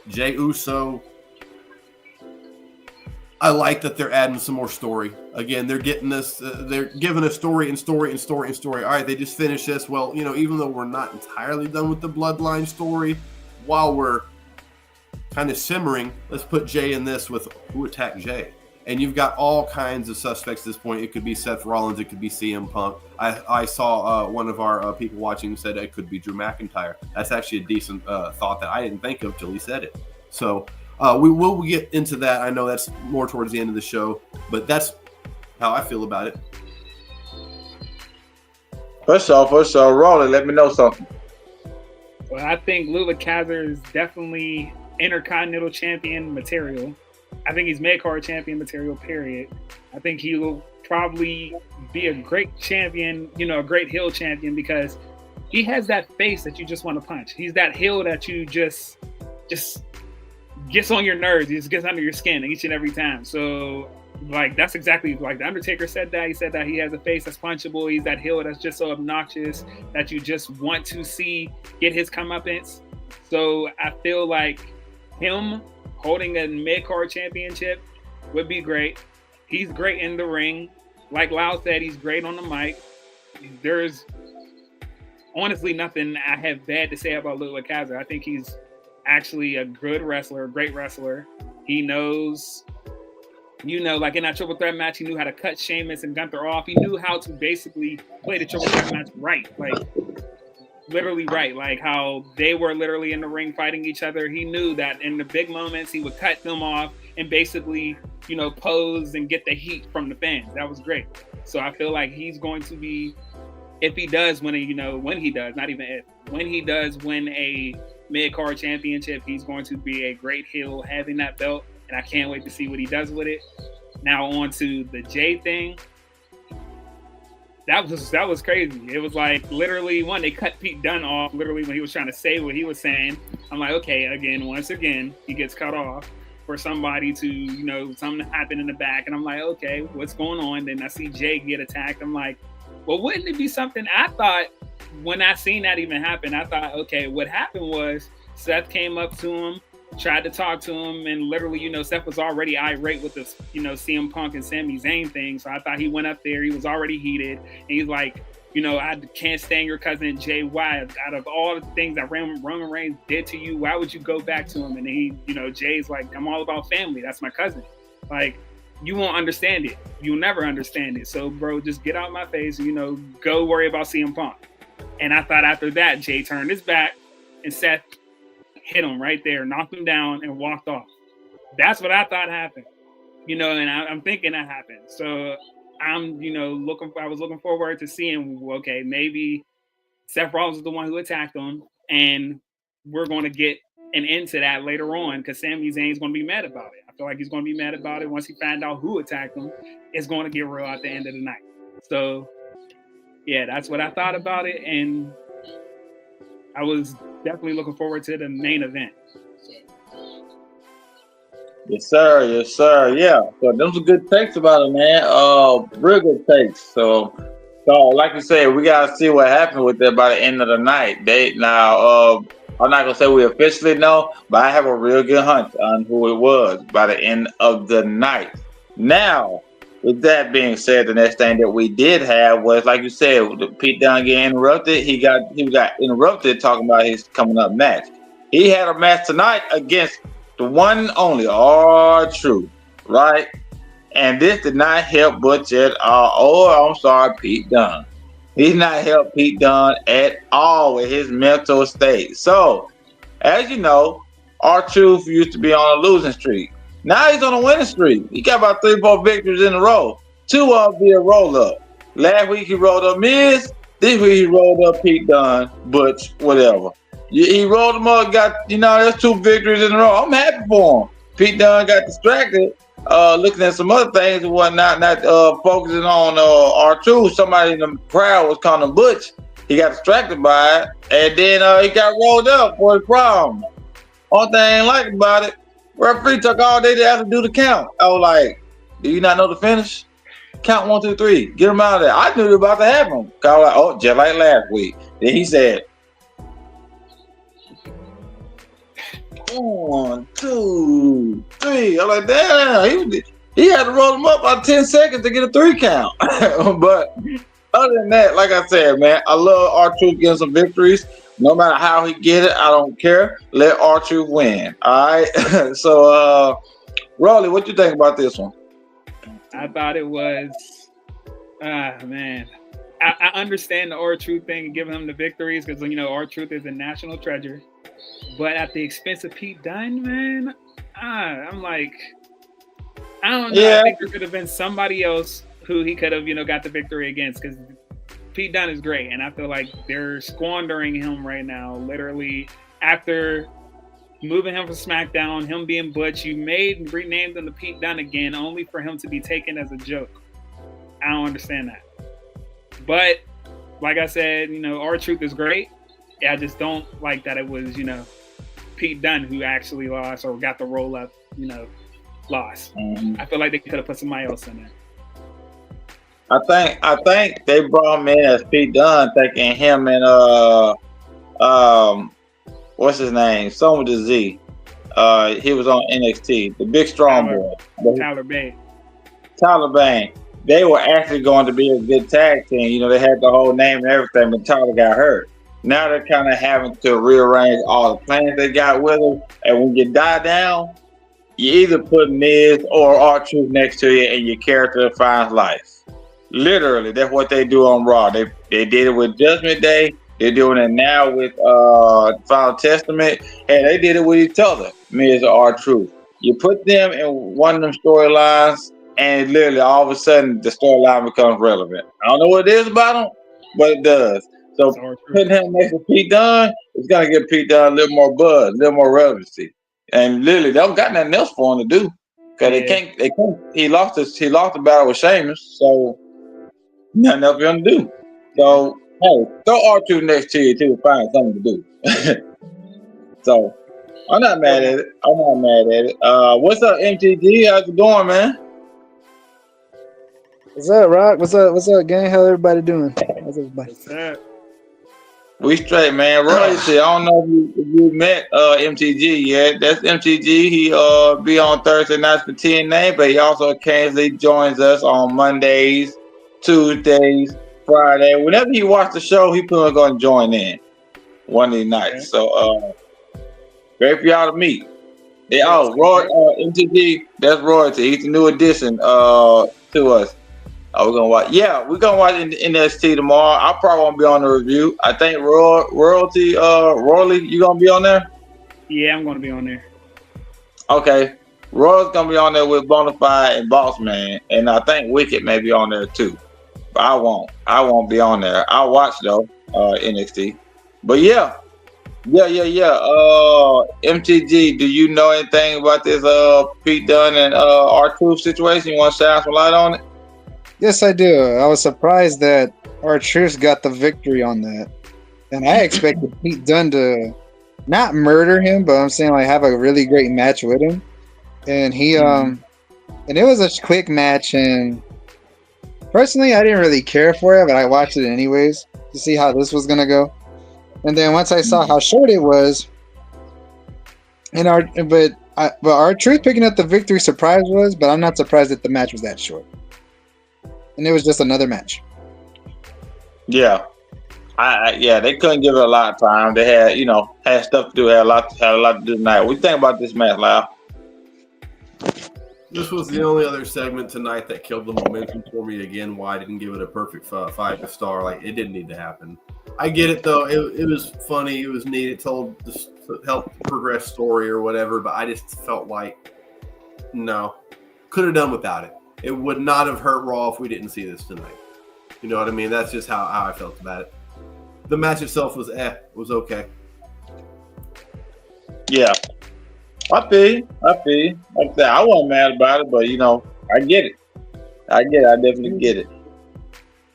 Speaker 3: Jey Uso. I like that they're adding some more story. Again, they're getting us. They're giving us story and story and story and story. All right, they just finished this. Well, even though we're not entirely done with the Bloodline story, while we're kind of simmering, let's put Jey in this with who attacked Jey. And you've got all kinds of suspects at this point. It could be Seth Rollins. It could be CM Punk. I saw one of our people watching said it could be Drew McIntyre. That's actually a decent thought that I didn't think of till he said it. So we will get into that. I know that's more towards the end of the show, but that's how I feel about it.
Speaker 1: For sure. Roland, let me know something.
Speaker 2: Well, I think Ludwig Kaiser is definitely Intercontinental Champion material. I think he's mid-card champion material, period. I think he will probably be a great champion, a great heel champion, because he has that face that you just want to punch. He's that heel that you just gets on your nerves. He just gets under your skin each and every time. So, that's exactly like The Undertaker said that. He said that he has a face that's punchable. He's that heel that's just so obnoxious that you just want to see get his comeuppance. So I feel like him holding a mid-card championship would be great. He's great in the ring. Like Lau said, he's great on the mic. There's honestly nothing I have bad to say about Ludwig Kaiser. I think he's actually a good wrestler, a great wrestler. He knows, like in that triple threat match, he knew how to cut Sheamus and Gunther off. He knew how to basically play the triple threat match right. Literally right, like how they were literally in the ring fighting each other. He knew that in the big moments, he would cut them off and basically, pose and get the heat from the fans. That was great. So I feel like he's going to be, if he does win when he does, not even if, when he does win a mid-card championship, he's going to be a great heel having that belt. And I can't wait to see what he does with it. Now on to the Jey thing. That was crazy. It was like literally they cut Pete Dunne off literally when he was trying to say what he was saying. I'm like, okay, once again, he gets cut off. for somebody to, something to happen in the back. And I'm like, okay, what's going on? Then I see Jey get attacked. I'm like, well, wouldn't it be something? I thought when I seen that even happen, I thought, okay, what happened was Seth came up to him, tried to talk to him, and literally, Seth was already irate with this, CM Punk and Sami Zayn thing. So I thought he went up there, he was already heated, and he's like, I can't stand your cousin Jey. Why? Out of all the things that Roman Reigns did to you, why would you go back to him? And he, Jay's like, I'm all about family. That's my cousin. Like, you won't understand it. You'll never understand it. So, bro, just get out my face. Go worry about CM Punk. And I thought after that, Jey turned his back and Seth hit him right there, knocked him down, and walked off. That's what I thought happened. And I'm thinking that happened. So I'm, I was looking forward to seeing, okay, maybe Seth Rollins is the one who attacked him, and we're going to get an end to that later on because Sami Zayn's going to be mad about it. I feel like he's going to be mad about it once he finds out who attacked him. It's going to get real at the end of the night. So, yeah, that's what I thought about it, and I was definitely looking forward to the main event.
Speaker 1: Yes, sir. Yes, sir. Yeah. So those are good takes about it, man. Real good takes. So like you said, we gotta see what happens with that by the end of the night. I'm not gonna say we officially know, but I have a real good hunch on who it was by the end of the night. Now, with that being said, the next thing that we did have was, like you said, Pete Dunne getting interrupted. He got interrupted talking about his coming up match. He had a match tonight against the one and only R-Truth, right? And this did not help Butch at all. I'm sorry, Pete Dunne. He did not help Pete Dunne at all with his mental state. So, as you know, R-Truth used to be on a losing streak. Now he's on a winning streak. He got about 3-4 victories in a row. 2 of them via roll-up. Last week he rolled up Miz. This week he rolled up Pete Dunne, Butch, whatever. He rolled them up, got, there's 2 victories in a row. I'm happy for him. Pete Dunne got distracted, looking at some other things and whatnot, not focusing on R2. Somebody in the crowd was calling him Butch. He got distracted by it, and then he got rolled up for the problem. Only thing I ain't like about it, referee took all day to have to do the count. I was like, do you not know the finish? Count 1, 2, 3. Get him out of there. I knew it was about to happen. I was like, oh, just like last week. Then he said, 1, 2, 3. I'm like, damn, he had to roll him up about 10 seconds to get a 3 count. But other than that, like I said, man, I love R-Truth getting some victories. No matter how he get it, I don't care. Let R-Truth win. All right. So, Rolly, what you think about this one?
Speaker 2: I thought it was, man. I understand the R-Truth thing and giving him the victories because, R-Truth is a national treasure. But at the expense of Pete Dunne, man, I'm like, I don't know. Yeah. I think there could have been somebody else who he could have, got the victory against because Pete Dunne is great. And I feel like they're squandering him right now. Literally, after moving him from SmackDown, him being Butch, you renamed him to Pete Dunne again, only for him to be taken as a joke. I don't understand that. But, like I said, R-Truth is great. I just don't like that it was, Pete Dunne who actually lost or got the roll up, lost. Mm-hmm. I feel like they could have put somebody else in there.
Speaker 1: I think they brought him in as Pete Dunne, thinking him and what's his name? Someone with a Z. He was on NXT, the big strong boy. Tyler Bane. They were actually going to be a good tag team. They had the whole name and everything, but Tyler got hurt. Now they're kind of having to rearrange all the plans they got with them. And when you die down, you either put Miz or R-Truth next to you and your character finds life. Literally, that's what they do on Raw. They did it with Judgment Day. They're doing it now with Final Testament. And they did it with each other, Miz or R-Truth. You put them in one of them storylines, and literally all of a sudden the storyline becomes relevant. I don't know what it is about them, but it does. So putting him next to Pete Dunne, it's gonna give Pete Dunne a little more buzz, a little more relevancy. And literally, they don't got nothing else for him to do because they can't. He lost the battle with Sheamus, so nothing else for him to do. So hey, throw R2 next to you too, find something to do. So I'm not mad at it. I'm not mad at it. What's up, MTG? How's it going, man?
Speaker 7: What's up, Rock? What's up? What's up, gang? How everybody doing? How's everybody?
Speaker 2: What's that?
Speaker 1: We straight, man. Royalty. I don't know if you met MTG yet. That's MTG. He be on Thursday nights for TNA, but he also occasionally joins us on Mondays, Tuesdays, Friday. Whenever he watch the show, he probably going to join in one of these nights.
Speaker 2: Okay.
Speaker 1: So great for y'all to meet. Yeah, MTG. That's Royalty. He's a new addition to us. We're gonna watch. Yeah, we're gonna watch NXT tomorrow. I probably won't be on the review. I think Royalty, you gonna be on there?
Speaker 2: Yeah, I'm gonna be on there.
Speaker 1: Okay, Roy's gonna be on there with Bonafide and Bossman, and I think Wicked may be on there too. But I won't. I won't be on there. I'll watch though, NXT. But yeah. MTG, do you know anything about this Pete Dunne and R-Truth situation? You want to shine some light on it?
Speaker 7: Yes, I do. I was surprised that R-Truth got the victory on that. And I expected Pete Dunne to not murder him, but I'm saying like have a really great match with him. And he and it was a quick match, and personally I didn't really care for it, but I watched it anyways to see how this was gonna go. And then once I saw how short it was, and R-Truth picking up the victory surprise was, but I'm not surprised that the match was that short. And it was just another match.
Speaker 1: Yeah, they couldn't give it a lot of time. They had stuff to do. Had a lot to do tonight. What do you think about this match, Lau?
Speaker 3: This was the only other segment tonight that killed the momentum for me again. Why I didn't give it a perfect 5-star? Like, it didn't need to happen. I get it though. It was funny. It was neat. It told this help progress story or whatever. But I just felt like no, could have done without it. It would not have hurt Raw if we didn't see this tonight. You know what I mean? That's just how I felt about it. The match itself was okay.
Speaker 1: Yeah, I feel you. Like I said, I wasn't mad about it, but I get it. I definitely get it.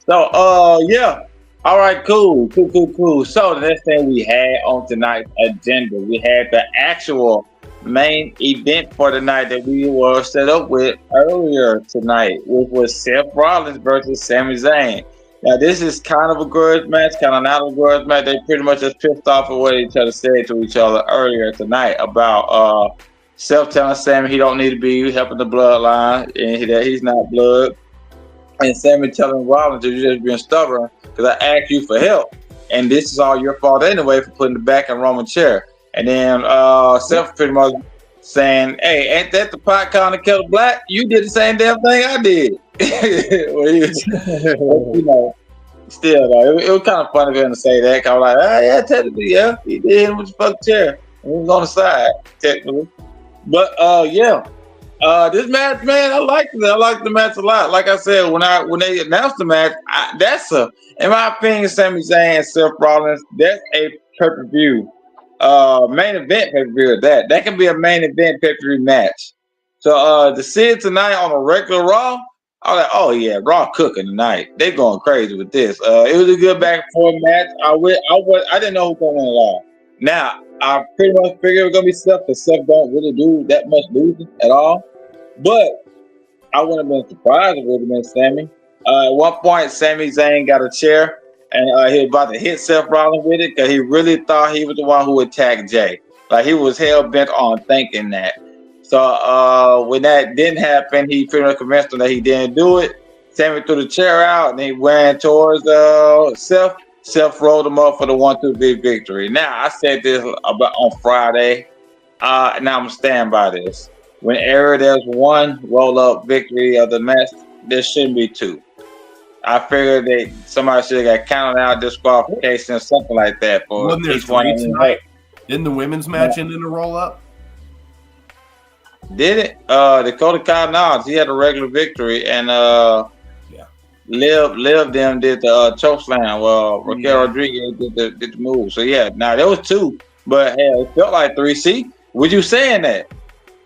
Speaker 1: So, yeah. All right, cool. So the next thing we had on tonight's agenda, we had the actual main event for the night that we were set up with earlier tonight, which was Seth Rollins versus Sami Zayn. Now, this is kind of a grudge match, kind of not a grudge match. They pretty much just pissed off at what each other said to each other earlier tonight about Seth telling Sami he don't need to be helping the bloodline and that he's not blood. And Sami telling Rollins that you're just being stubborn because I asked you for help. And this is all your fault anyway for putting the back in Roman's chair. And then Seth pretty much saying, hey, ain't that the pot calling the kettle black? You did the same damn thing I did. Still though, it was kind of funny for him to say that. I was like, yeah, technically, yeah, he did hit him with the fucking chair. He was on the side, technically. But this match, man, I liked it. I liked the match a lot. Like I said, when they announced the match, in my opinion, Sami Zayn and Seth Rollins, that's a pay-per-view. Main event pay-per-view. That can be a main event pay-per-view match. So to see it tonight on a regular Raw, I was like, oh yeah, Raw cooking tonight. They're going crazy with this. It was a good back and forth match. I didn't know who was going to win at all. Now I pretty much figured it was gonna be Seth, because Seth don't really do that much losing at all. But I wouldn't have been surprised if it would have been Sami. At one point, Sami Zayn got a chair, and he was about to hit Seth Rollins with it because he really thought he was the one who attacked Jey. Like, he was hell bent on thinking that. So when that didn't happen, he pretty much convinced him that he didn't do it. Sami threw the chair out, and he ran towards Seth. Seth rolled him up for the 1-2-3 victory. Now, I said this about on Friday, and I'm going to stand by this. Whenever there's one roll-up victory of the match, there shouldn't be two. I figured that somebody should have got counted out, disqualification, or something like that for each one.
Speaker 3: Didn't the women's match end in a roll-up?
Speaker 1: Did it? Dakota Kai, no, he had a regular victory, and Liv them did the choke slam. Well, Raquel Rodriguez did the move. So yeah, now there was two, but hell, it felt like three. See, what you saying that?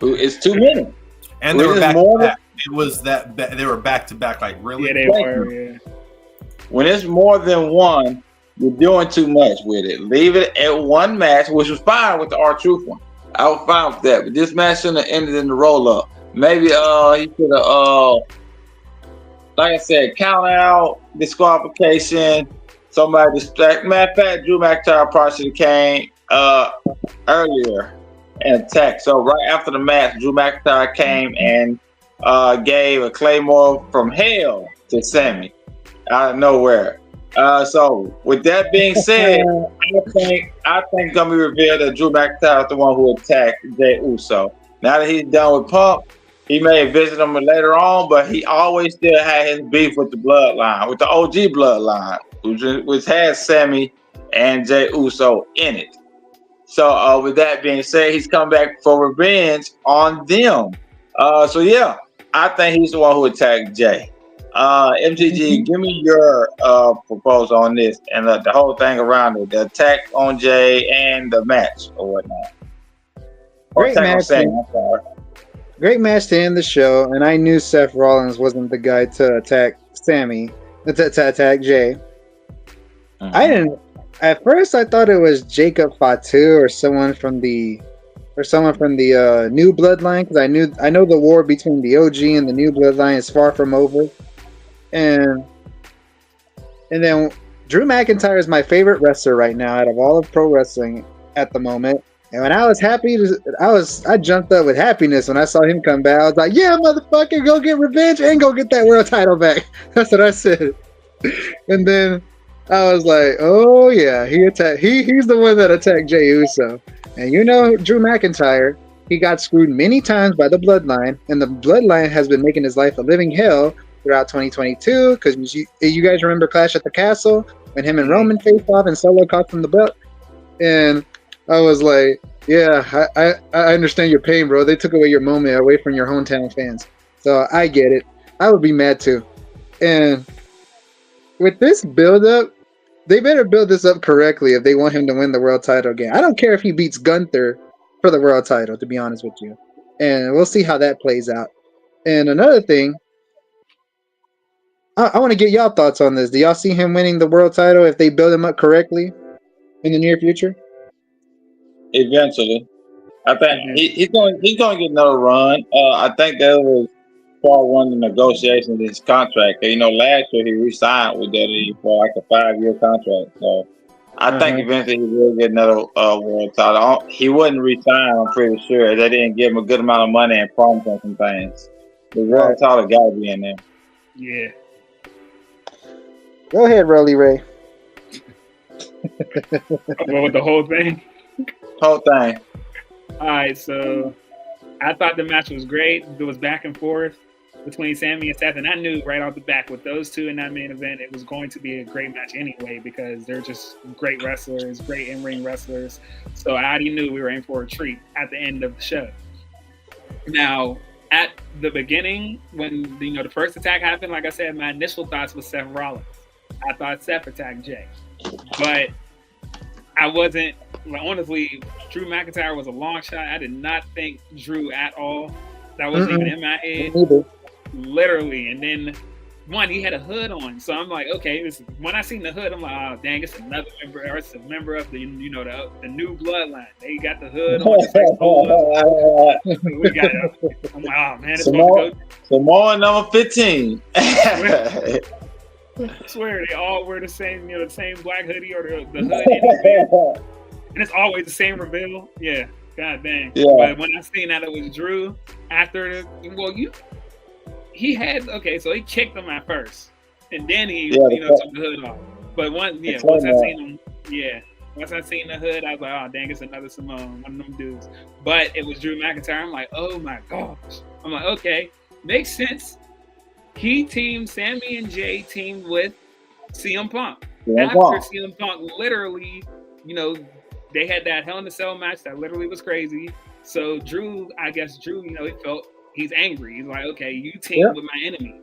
Speaker 1: It's too many.
Speaker 3: And they were back to back. It was that they were back to back, like really.
Speaker 2: Yeah, they were. Yeah.
Speaker 1: When it's more than one, you're doing too much with it. Leave it at one match, which was fine with the R-Truth one.
Speaker 8: I was fine with that. But this match shouldn't have ended in the roll up. Maybe he should have like I said, count out, disqualification, somebody distract. Matter of fact, Drew McIntyre probably should have came earlier and attacked. So right after the match, Drew McIntyre came and gave a Claymore from hell to Sammy out of nowhere. So with that being said, I think it's gonna be revealed that Drew McIntyre is the one who attacked Jey Uso. Now that he's done with Punk, he may visit him later on, but he always still had his beef with the bloodline, with the OG bloodline, which has Sammy and Jey Uso in it. So with that being said, he's come back for revenge on them. So yeah, I think he's the one who attacked Jey. MTG, give me your proposal on this and the whole thing around it, the attack on Jey and the match or whatnot.
Speaker 7: Great match. Great match to end the show, and I knew Seth Rollins wasn't the guy to attack Sammy, to attack Jey. I didn't. At first, I thought it was Jacob Fatu or someone from the new bloodline, because I know the war between the OG and the new bloodline is far from over, and then Drew McIntyre is my favorite wrestler right now out of all of pro wrestling at the moment. And when I was happy, I jumped up with happiness when I saw him come back. I was like, "Yeah, motherfucker, go get revenge and go get that world title back." That's what I said. And then I was like, "Oh yeah, he's the one that attacked Jey Uso." And you know, Drew McIntyre, he got screwed many times by the Bloodline, and the Bloodline has been making his life a living hell throughout 2022. Because you guys remember Clash at the Castle when him and Roman faced off and Solo cost him the belt, and I was like, yeah, I understand your pain, bro. They took away your moment away from your hometown fans. So I get it. I would be mad too. And with this build-up, they better build this up correctly if they want him to win the world title again. I don't care if he beats Gunther for the world title, to be honest with you. And we'll see how that plays out. And another thing, I want to get y'all thoughts on this. Do y'all see him winning the world title if they build him up correctly in the near future?
Speaker 8: Eventually, I think he's going to get another run. I think that was part one of the negotiations of his contract. You know, last year he re-signed with WWE for like a 5-year contract. So I think eventually he will get another world title. He wouldn't re-sign, I'm pretty sure. They didn't give him a good amount of money and promise him some things. The world title got to be in there.
Speaker 2: Yeah.
Speaker 7: Go ahead, Rolly Ray.
Speaker 2: I'll go with the whole thing.
Speaker 8: Whole thing.
Speaker 2: All right, so I thought the match was great. It was back and forth between Sammy and Seth, and I knew right off the bat with those two in that main event, it was going to be a great match anyway because they're just great wrestlers, great in-ring wrestlers. So I already knew we were in for a treat at the end of the show. Now, at the beginning, when the first attack happened, like I said, my initial thoughts was Seth Rollins. I thought Seth attacked Jey, but I wasn't. Honestly, Drew McIntyre was a long shot. I did not think Drew at all. That wasn't even in my head. Literally. And then, he had a hood on. So I'm like, okay, when I seen the hood, I'm like, oh, dang, it's another member. Or it's a member of the new bloodline. They got the hood on. We got it. I'm like, oh, man, it's going to go.
Speaker 8: Samoa number 15.
Speaker 2: I swear, they all wear the same, the same black hoodie or the hood. And it's always the same reveal. Yeah. God dang. Yeah. But when I seen that it was Drew after he kicked him at first. And then he took the hood off. But once I seen the hood, I was like, oh dang, it's another Simone, one of them dudes. But it was Drew McIntyre. I'm like, oh my gosh. I'm like, okay, makes sense. He teamed Sammy and Jey teamed with CM Punk. CM Punk literally, they had that Hell in a Cell match that literally was crazy. So Drew, he felt he's angry. He's like, okay, you team with my enemy.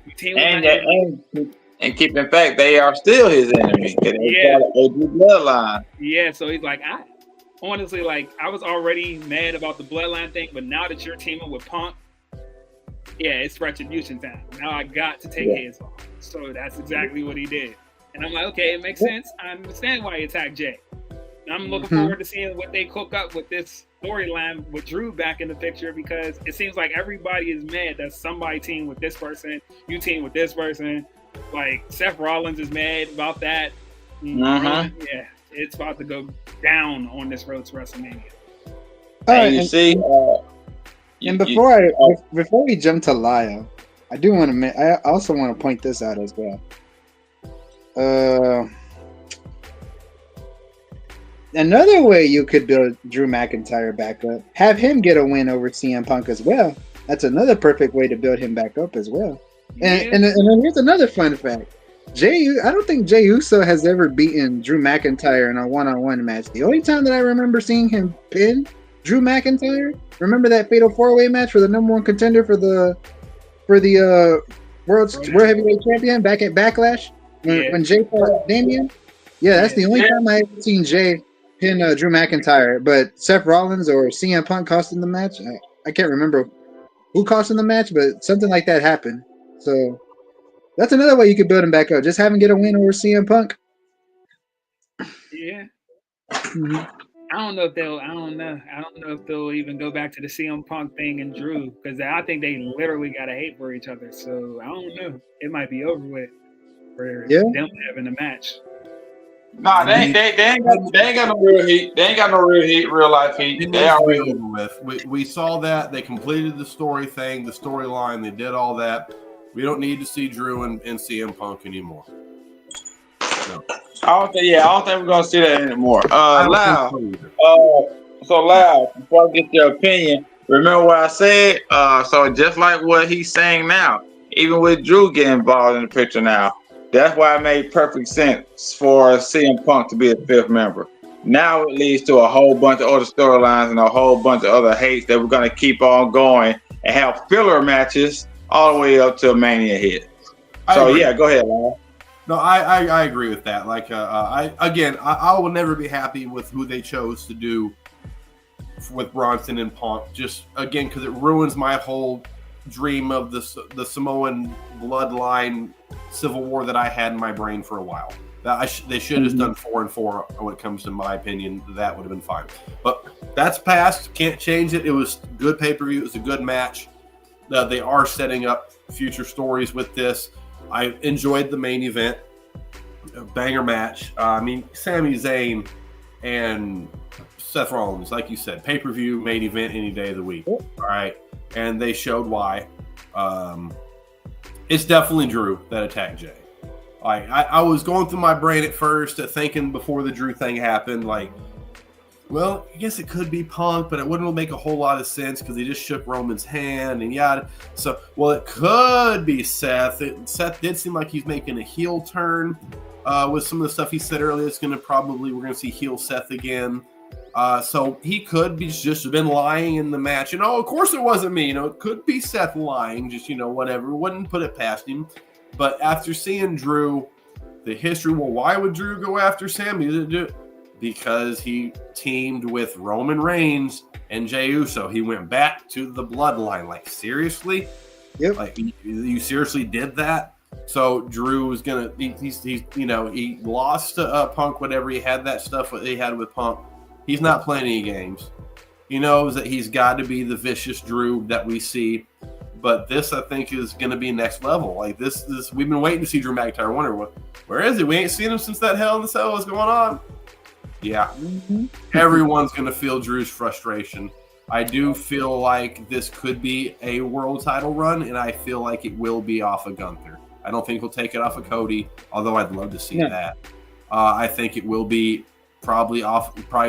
Speaker 2: You team with my enemy.
Speaker 8: And keep in fact, they are still his enemy.
Speaker 2: Yeah.
Speaker 8: Bloodline.
Speaker 2: Yeah, so he's like, I was already mad about the bloodline thing, but now that you're teaming with Punk, it's retribution time. Now I got to take his off. So that's exactly what he did. And I'm like, okay, it makes sense. I understand why he attacked Jey. I'm looking forward to seeing what they cook up with this storyline with Drew back in the picture, because it seems like everybody is mad that somebody teamed with this person, you team with this person. Like Seth Rollins is mad about that. Roman, yeah, it's about to go down on this road to WrestleMania.
Speaker 8: And you see,
Speaker 7: and before we jump to Lyle, I do want to. I also want to point this out as well. Another way you could build Drew McIntyre back up, have him get a win over CM Punk as well. That's another perfect way to build him back up as well. And then here's another fun fact. I don't think Jey Uso has ever beaten Drew McIntyre in a one-on-one match. The only time that I remember seeing him pin Drew McIntyre, remember that fatal 4-way match for the number one contender for the World Heavyweight Champion back at Backlash when Jey fought Damian? Yeah, that's the only time I ever seen Jey pin Drew McIntyre. But Seth Rollins or CM Punk costing the match, I can't remember who cost him the match, but something like that happened. So that's another way you could build him back up. Just have him get a win over CM Punk.
Speaker 2: Yeah. I don't know if they'll even go back to the CM Punk thing and Drew, because I think they literally got to hate for each other. So I don't know. It might be over with for them having a match.
Speaker 8: Nah, they ain't got no real heat. They ain't got no real heat, real life heat. They already
Speaker 3: over with. We saw that. They completed the storyline. They did all that. We don't need to see Drew and CM Punk anymore. No.
Speaker 8: I don't think we're gonna see that anymore. Loud. So Loud, before I get your opinion, remember what I said? So just like what he's saying now, even with Drew getting involved in the picture now, that's why it made perfect sense for CM Punk to be the fifth member. Now it leads to a whole bunch of other storylines and a whole bunch of other hates that we're gonna keep on going and have filler matches all the way up to a Mania hit. So go ahead, Loud.
Speaker 3: No, I agree with that. Like, I will never be happy with who they chose to do with Bronson and Punk. Just again, because it ruins my whole dream of the Samoan bloodline civil war that I had in my brain for a while. They should have done 4-4 when it comes to my opinion. That would have been fine. But that's past. Can't change it. It was good pay-per-view. It was a good match. They are setting up future stories with this. I enjoyed the main event, a banger match. Sami Zayn and Seth Rollins, like you said, pay-per-view, main event any day of the week. All right, and they showed why. It's definitely Drew that attacked Jey. Like I was going through my brain at first, thinking before the Drew thing happened, like, well, I guess it could be Punk, but it wouldn't make a whole lot of sense because he just shook Roman's hand and yada. So, well, it could be Seth. Seth did seem like he's making a heel turn with some of the stuff he said earlier. We're going to see heel Seth again. So he could be just been lying in the match. Of course it wasn't me. It could be Seth lying, just, whatever. Wouldn't put it past him. But after seeing Drew, the history, well, why would Drew go after Sami? Because he teamed with Roman Reigns and Jey Uso. He went back to the bloodline. Like, seriously?
Speaker 7: Yep.
Speaker 3: Like, you seriously did that? So Drew was gonna. He lost to Punk. Whatever, he had that stuff that he had with Punk. He's not playing any games. He knows that he's got to be the vicious Drew that we see. But this, I think, is going to be next level. Like this. We've been waiting to see Drew McIntyre. I wonder where is he? We ain't seen him since that Hell in the Cell was going on. Yeah, everyone's going to feel Drew's frustration. I do feel like this could be a world title run, and I feel like it will be off of Gunther. I don't think he'll take it off of Cody, although I'd love to see that. I think it will be probably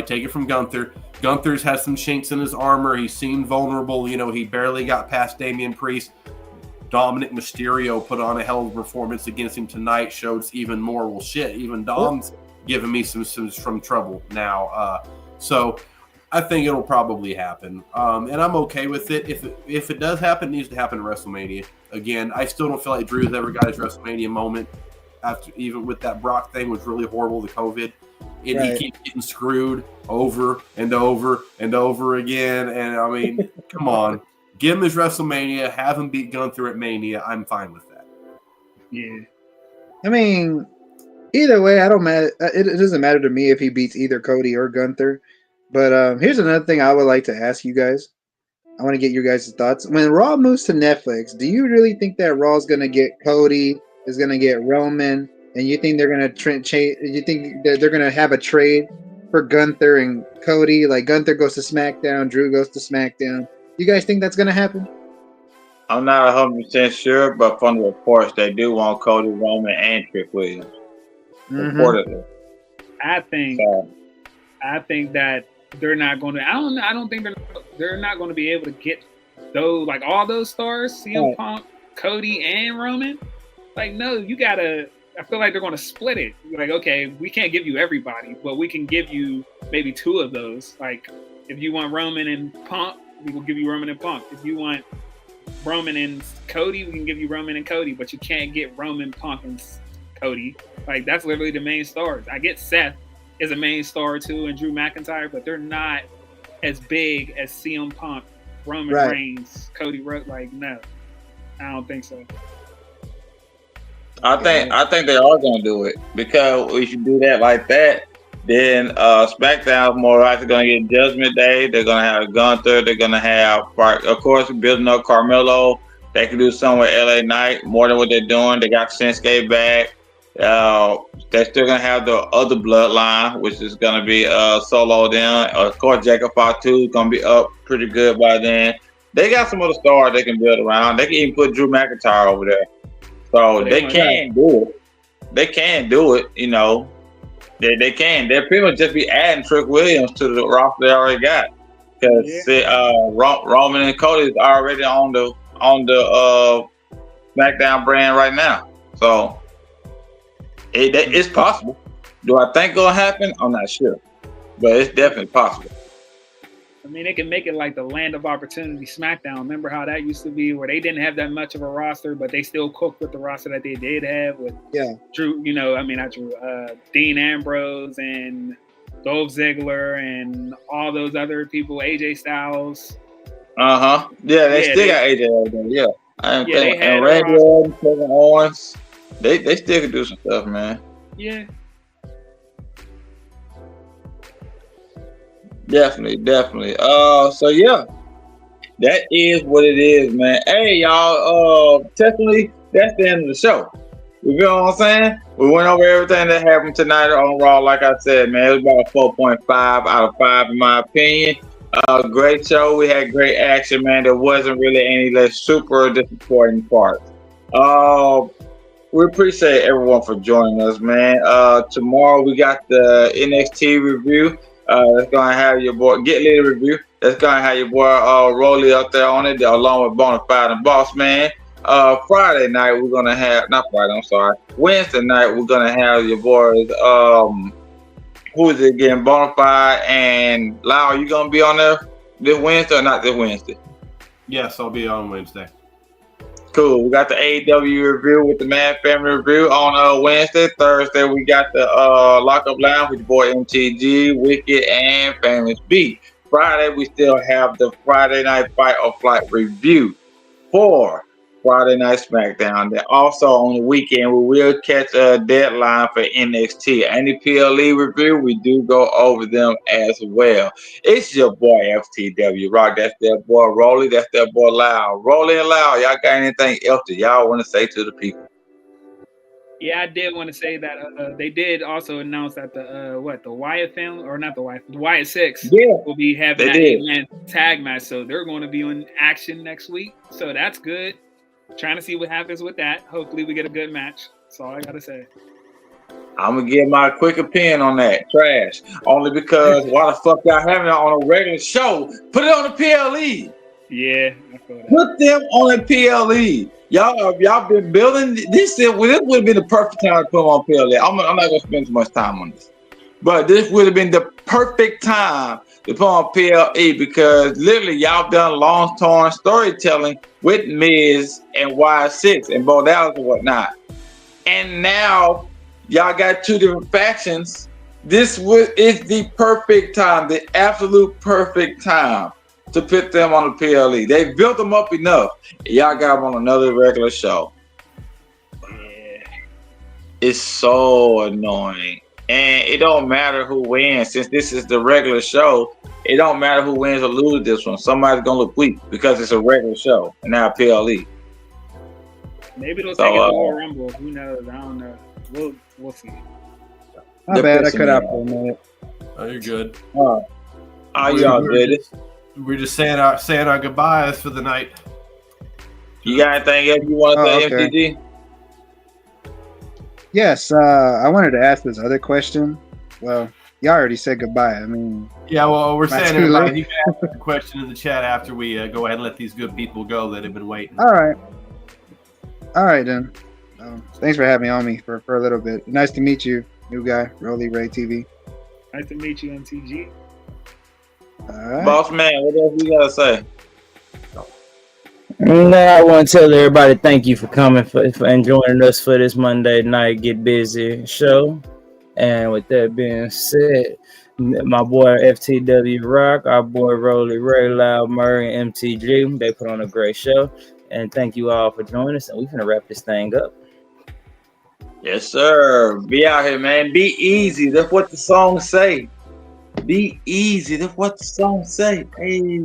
Speaker 3: take it from Gunther. Gunther's had some chinks in his armor. He seemed vulnerable. He barely got past Damian Priest. Dominic Mysterio put on a hell of a performance against him tonight. Showed even more. Well, shit, even Dom's giving me some trouble now. So I think it'll probably happen. And I'm okay with it. If it does happen, it needs to happen at WrestleMania. Again, I still don't feel like Drew's ever got his WrestleMania moment. After, even with that Brock thing was really horrible, the COVID. And he keeps getting screwed over and over and over again. And come on. Give him his WrestleMania, have him beat Gunther at Mania. I'm fine with that.
Speaker 2: Yeah.
Speaker 7: Either way, I don't matter. It doesn't matter to me if he beats either Cody or Gunther. But here's another thing I would like to ask you guys. I want to get your guys' thoughts. When Raw moves to Netflix, do you really think that Raw's going to get Cody, is going to get Roman, and you think they're going to change? You think that they're going to have a trade for Gunther and Cody? Like Gunther goes to SmackDown, Drew goes to SmackDown. You guys think that's going to happen?
Speaker 8: I'm not 100% sure, but from the reports, they do want Cody, Roman, and Trick Williams. Reportedly.
Speaker 2: I think that they're not going to. I don't think they're not going to be able to get those, like all those stars, CM Punk, Cody, and Roman. Like, no, you gotta. I feel like they're going to split it. Like, okay, we can't give you everybody, but we can give you maybe two of those. Like, if you want Roman and Punk, we will give you Roman and Punk. If you want Roman and Cody, we can give you Roman and Cody, but you can't get Roman, Punk, and Cody. Like, that's literally the main stars. I get Seth is a main star too, and Drew McIntyre, but they're not as big as CM Punk, Roman Reigns, Cody Rhodes. Like, no, I don't think so.
Speaker 8: I think they are going to do it, because if you do that like that, then SmackDown more likely going to get Judgment Day. They're going to have Gunther. They're going to have, of course, building up Carmelo. They can do something with LA Knight more than what they're doing. They got Shinsuke back. They're still gonna have the other bloodline, which is gonna be Solo. Then, of course, Jacob Fatu is gonna be up pretty good by then. They got some other stars they can build around. They can even put Drew McIntyre over there, so they can do it. They can do it. You know, they can. They're pretty much just be adding Trick Williams to the roster they already got, because Roman and Cody is already on the SmackDown brand right now, so. It's possible. Do I think it'll happen? I'm not sure, but it's definitely possible.
Speaker 2: I mean, they can make it like the land of opportunity SmackDown. Remember how that used to be, where they didn't have that much of a roster, but they still cooked with the roster that they did have with Drew. You know, I mean, not Drew, Dean Ambrose and Dolph Ziggler and all those other people, AJ Styles.
Speaker 8: Yeah, they still got AJ. Yeah,
Speaker 2: they had
Speaker 8: and Randy Orton, Kevin Owens. They still can do some stuff, man.
Speaker 2: Yeah.
Speaker 8: Definitely. So yeah, that is what it is, man. Hey, y'all. Technically, that's the end of the show. You feel what I'm saying? We went over everything that happened tonight on Raw. Like I said, man, it was about a 4.5 out of 5 in my opinion. Great show. We had great action, man. There wasn't really any less super disappointing parts. We appreciate everyone for joining us, man. Tomorrow we got the NXT review. That's gonna have your boy Get Lit review. That's gonna have your boy Rolly up there on it, along with Bonafide and Boss Man. Friday night we're gonna have Wednesday night we're gonna have your boys. Who is it again? Bonafide and Lau. Are you gonna be on there this Wednesday or not this Wednesday?
Speaker 3: Yes, I'll be on Wednesday.
Speaker 8: Cool. We got the AEW review with the Mad Family review on Wednesday. Thursday, we got the Lockup Lounge with your boy MTG, Wicked, and Famous B. Friday, we still have the Friday Night Fight or Flight review for Friday Night SmackDown. Then also on the weekend, we will catch a deadline for NXT. Any PLE review, we do go over them as well. It's your boy FTW Rock. That's their boy Rolly. That's their boy Lau. Rolly and Lau, y'all got anything else that y'all want to say to the people?
Speaker 2: Yeah, I did want to say that they did also announce that the Wyatt family, or not the Wyatt Six, will be having that 8-man tag match. So they're going to be in action next week. So that's good. Trying to see what happens with that. Hopefully we get a good match. That's all I gotta say.
Speaker 8: I'm gonna give my quick opinion on that. Trash. Only because why the fuck y'all having it on a regular show? Put it on the PLE.
Speaker 2: Yeah, I feel that.
Speaker 8: Put them on the PLE. Y'all been building this. This would have been the perfect time to put them on PLE. I'm not gonna spend too much time on this, but this would have been the perfect time to put on PLE, because literally y'all done long torn storytelling with Miz and Y6 and Bo Dallas and whatnot, and now y'all got two different factions. This is the perfect time, the absolute perfect time to put them on the PLE. They built them up enough. Y'all got them on another regular show. is so annoying. And it don't matter who wins, since this is the regular show. It don't matter who wins or loses this one. Somebody's gonna look weak because it's a regular show and not PLE.
Speaker 2: Maybe they'll take it to Royal Rumble. Who knows? I don't know. We'll see.
Speaker 7: My bad, I cut out for a minute.
Speaker 3: Oh, you're good.
Speaker 8: Oh, y'all good?
Speaker 3: We're just saying our goodbyes for the night.
Speaker 8: You got anything else you want to say,
Speaker 7: okay.
Speaker 8: MTG?
Speaker 7: Yes, I wanted to ask this other question. Well, y'all already said goodbye. I mean,
Speaker 3: Yeah, well, we're
Speaker 7: Not
Speaker 3: saying
Speaker 7: too
Speaker 3: everybody,
Speaker 7: late.
Speaker 3: you can ask a question in the chat after we go ahead and let these good people go that have been waiting.
Speaker 7: all right then. Thanks for having me on me for a little bit. Nice to meet you, new guy, Rolly Ray TV.
Speaker 2: Nice to meet you, MTG.
Speaker 7: All right.
Speaker 8: Boss man, what else you gotta say?
Speaker 4: No, I want to tell everybody thank you for coming for and joining us for this Monday night Get Busy show. And with that being said, my boy FTW Rock, our boy Rolly Ray, Loud Murray, and MTG, they put on a great show. And thank you all for joining us. And we're gonna wrap this thing up.
Speaker 8: Yes, sir. Be out here, man. Be easy. That's what the song say. Be easy. That's what the song say. Hey.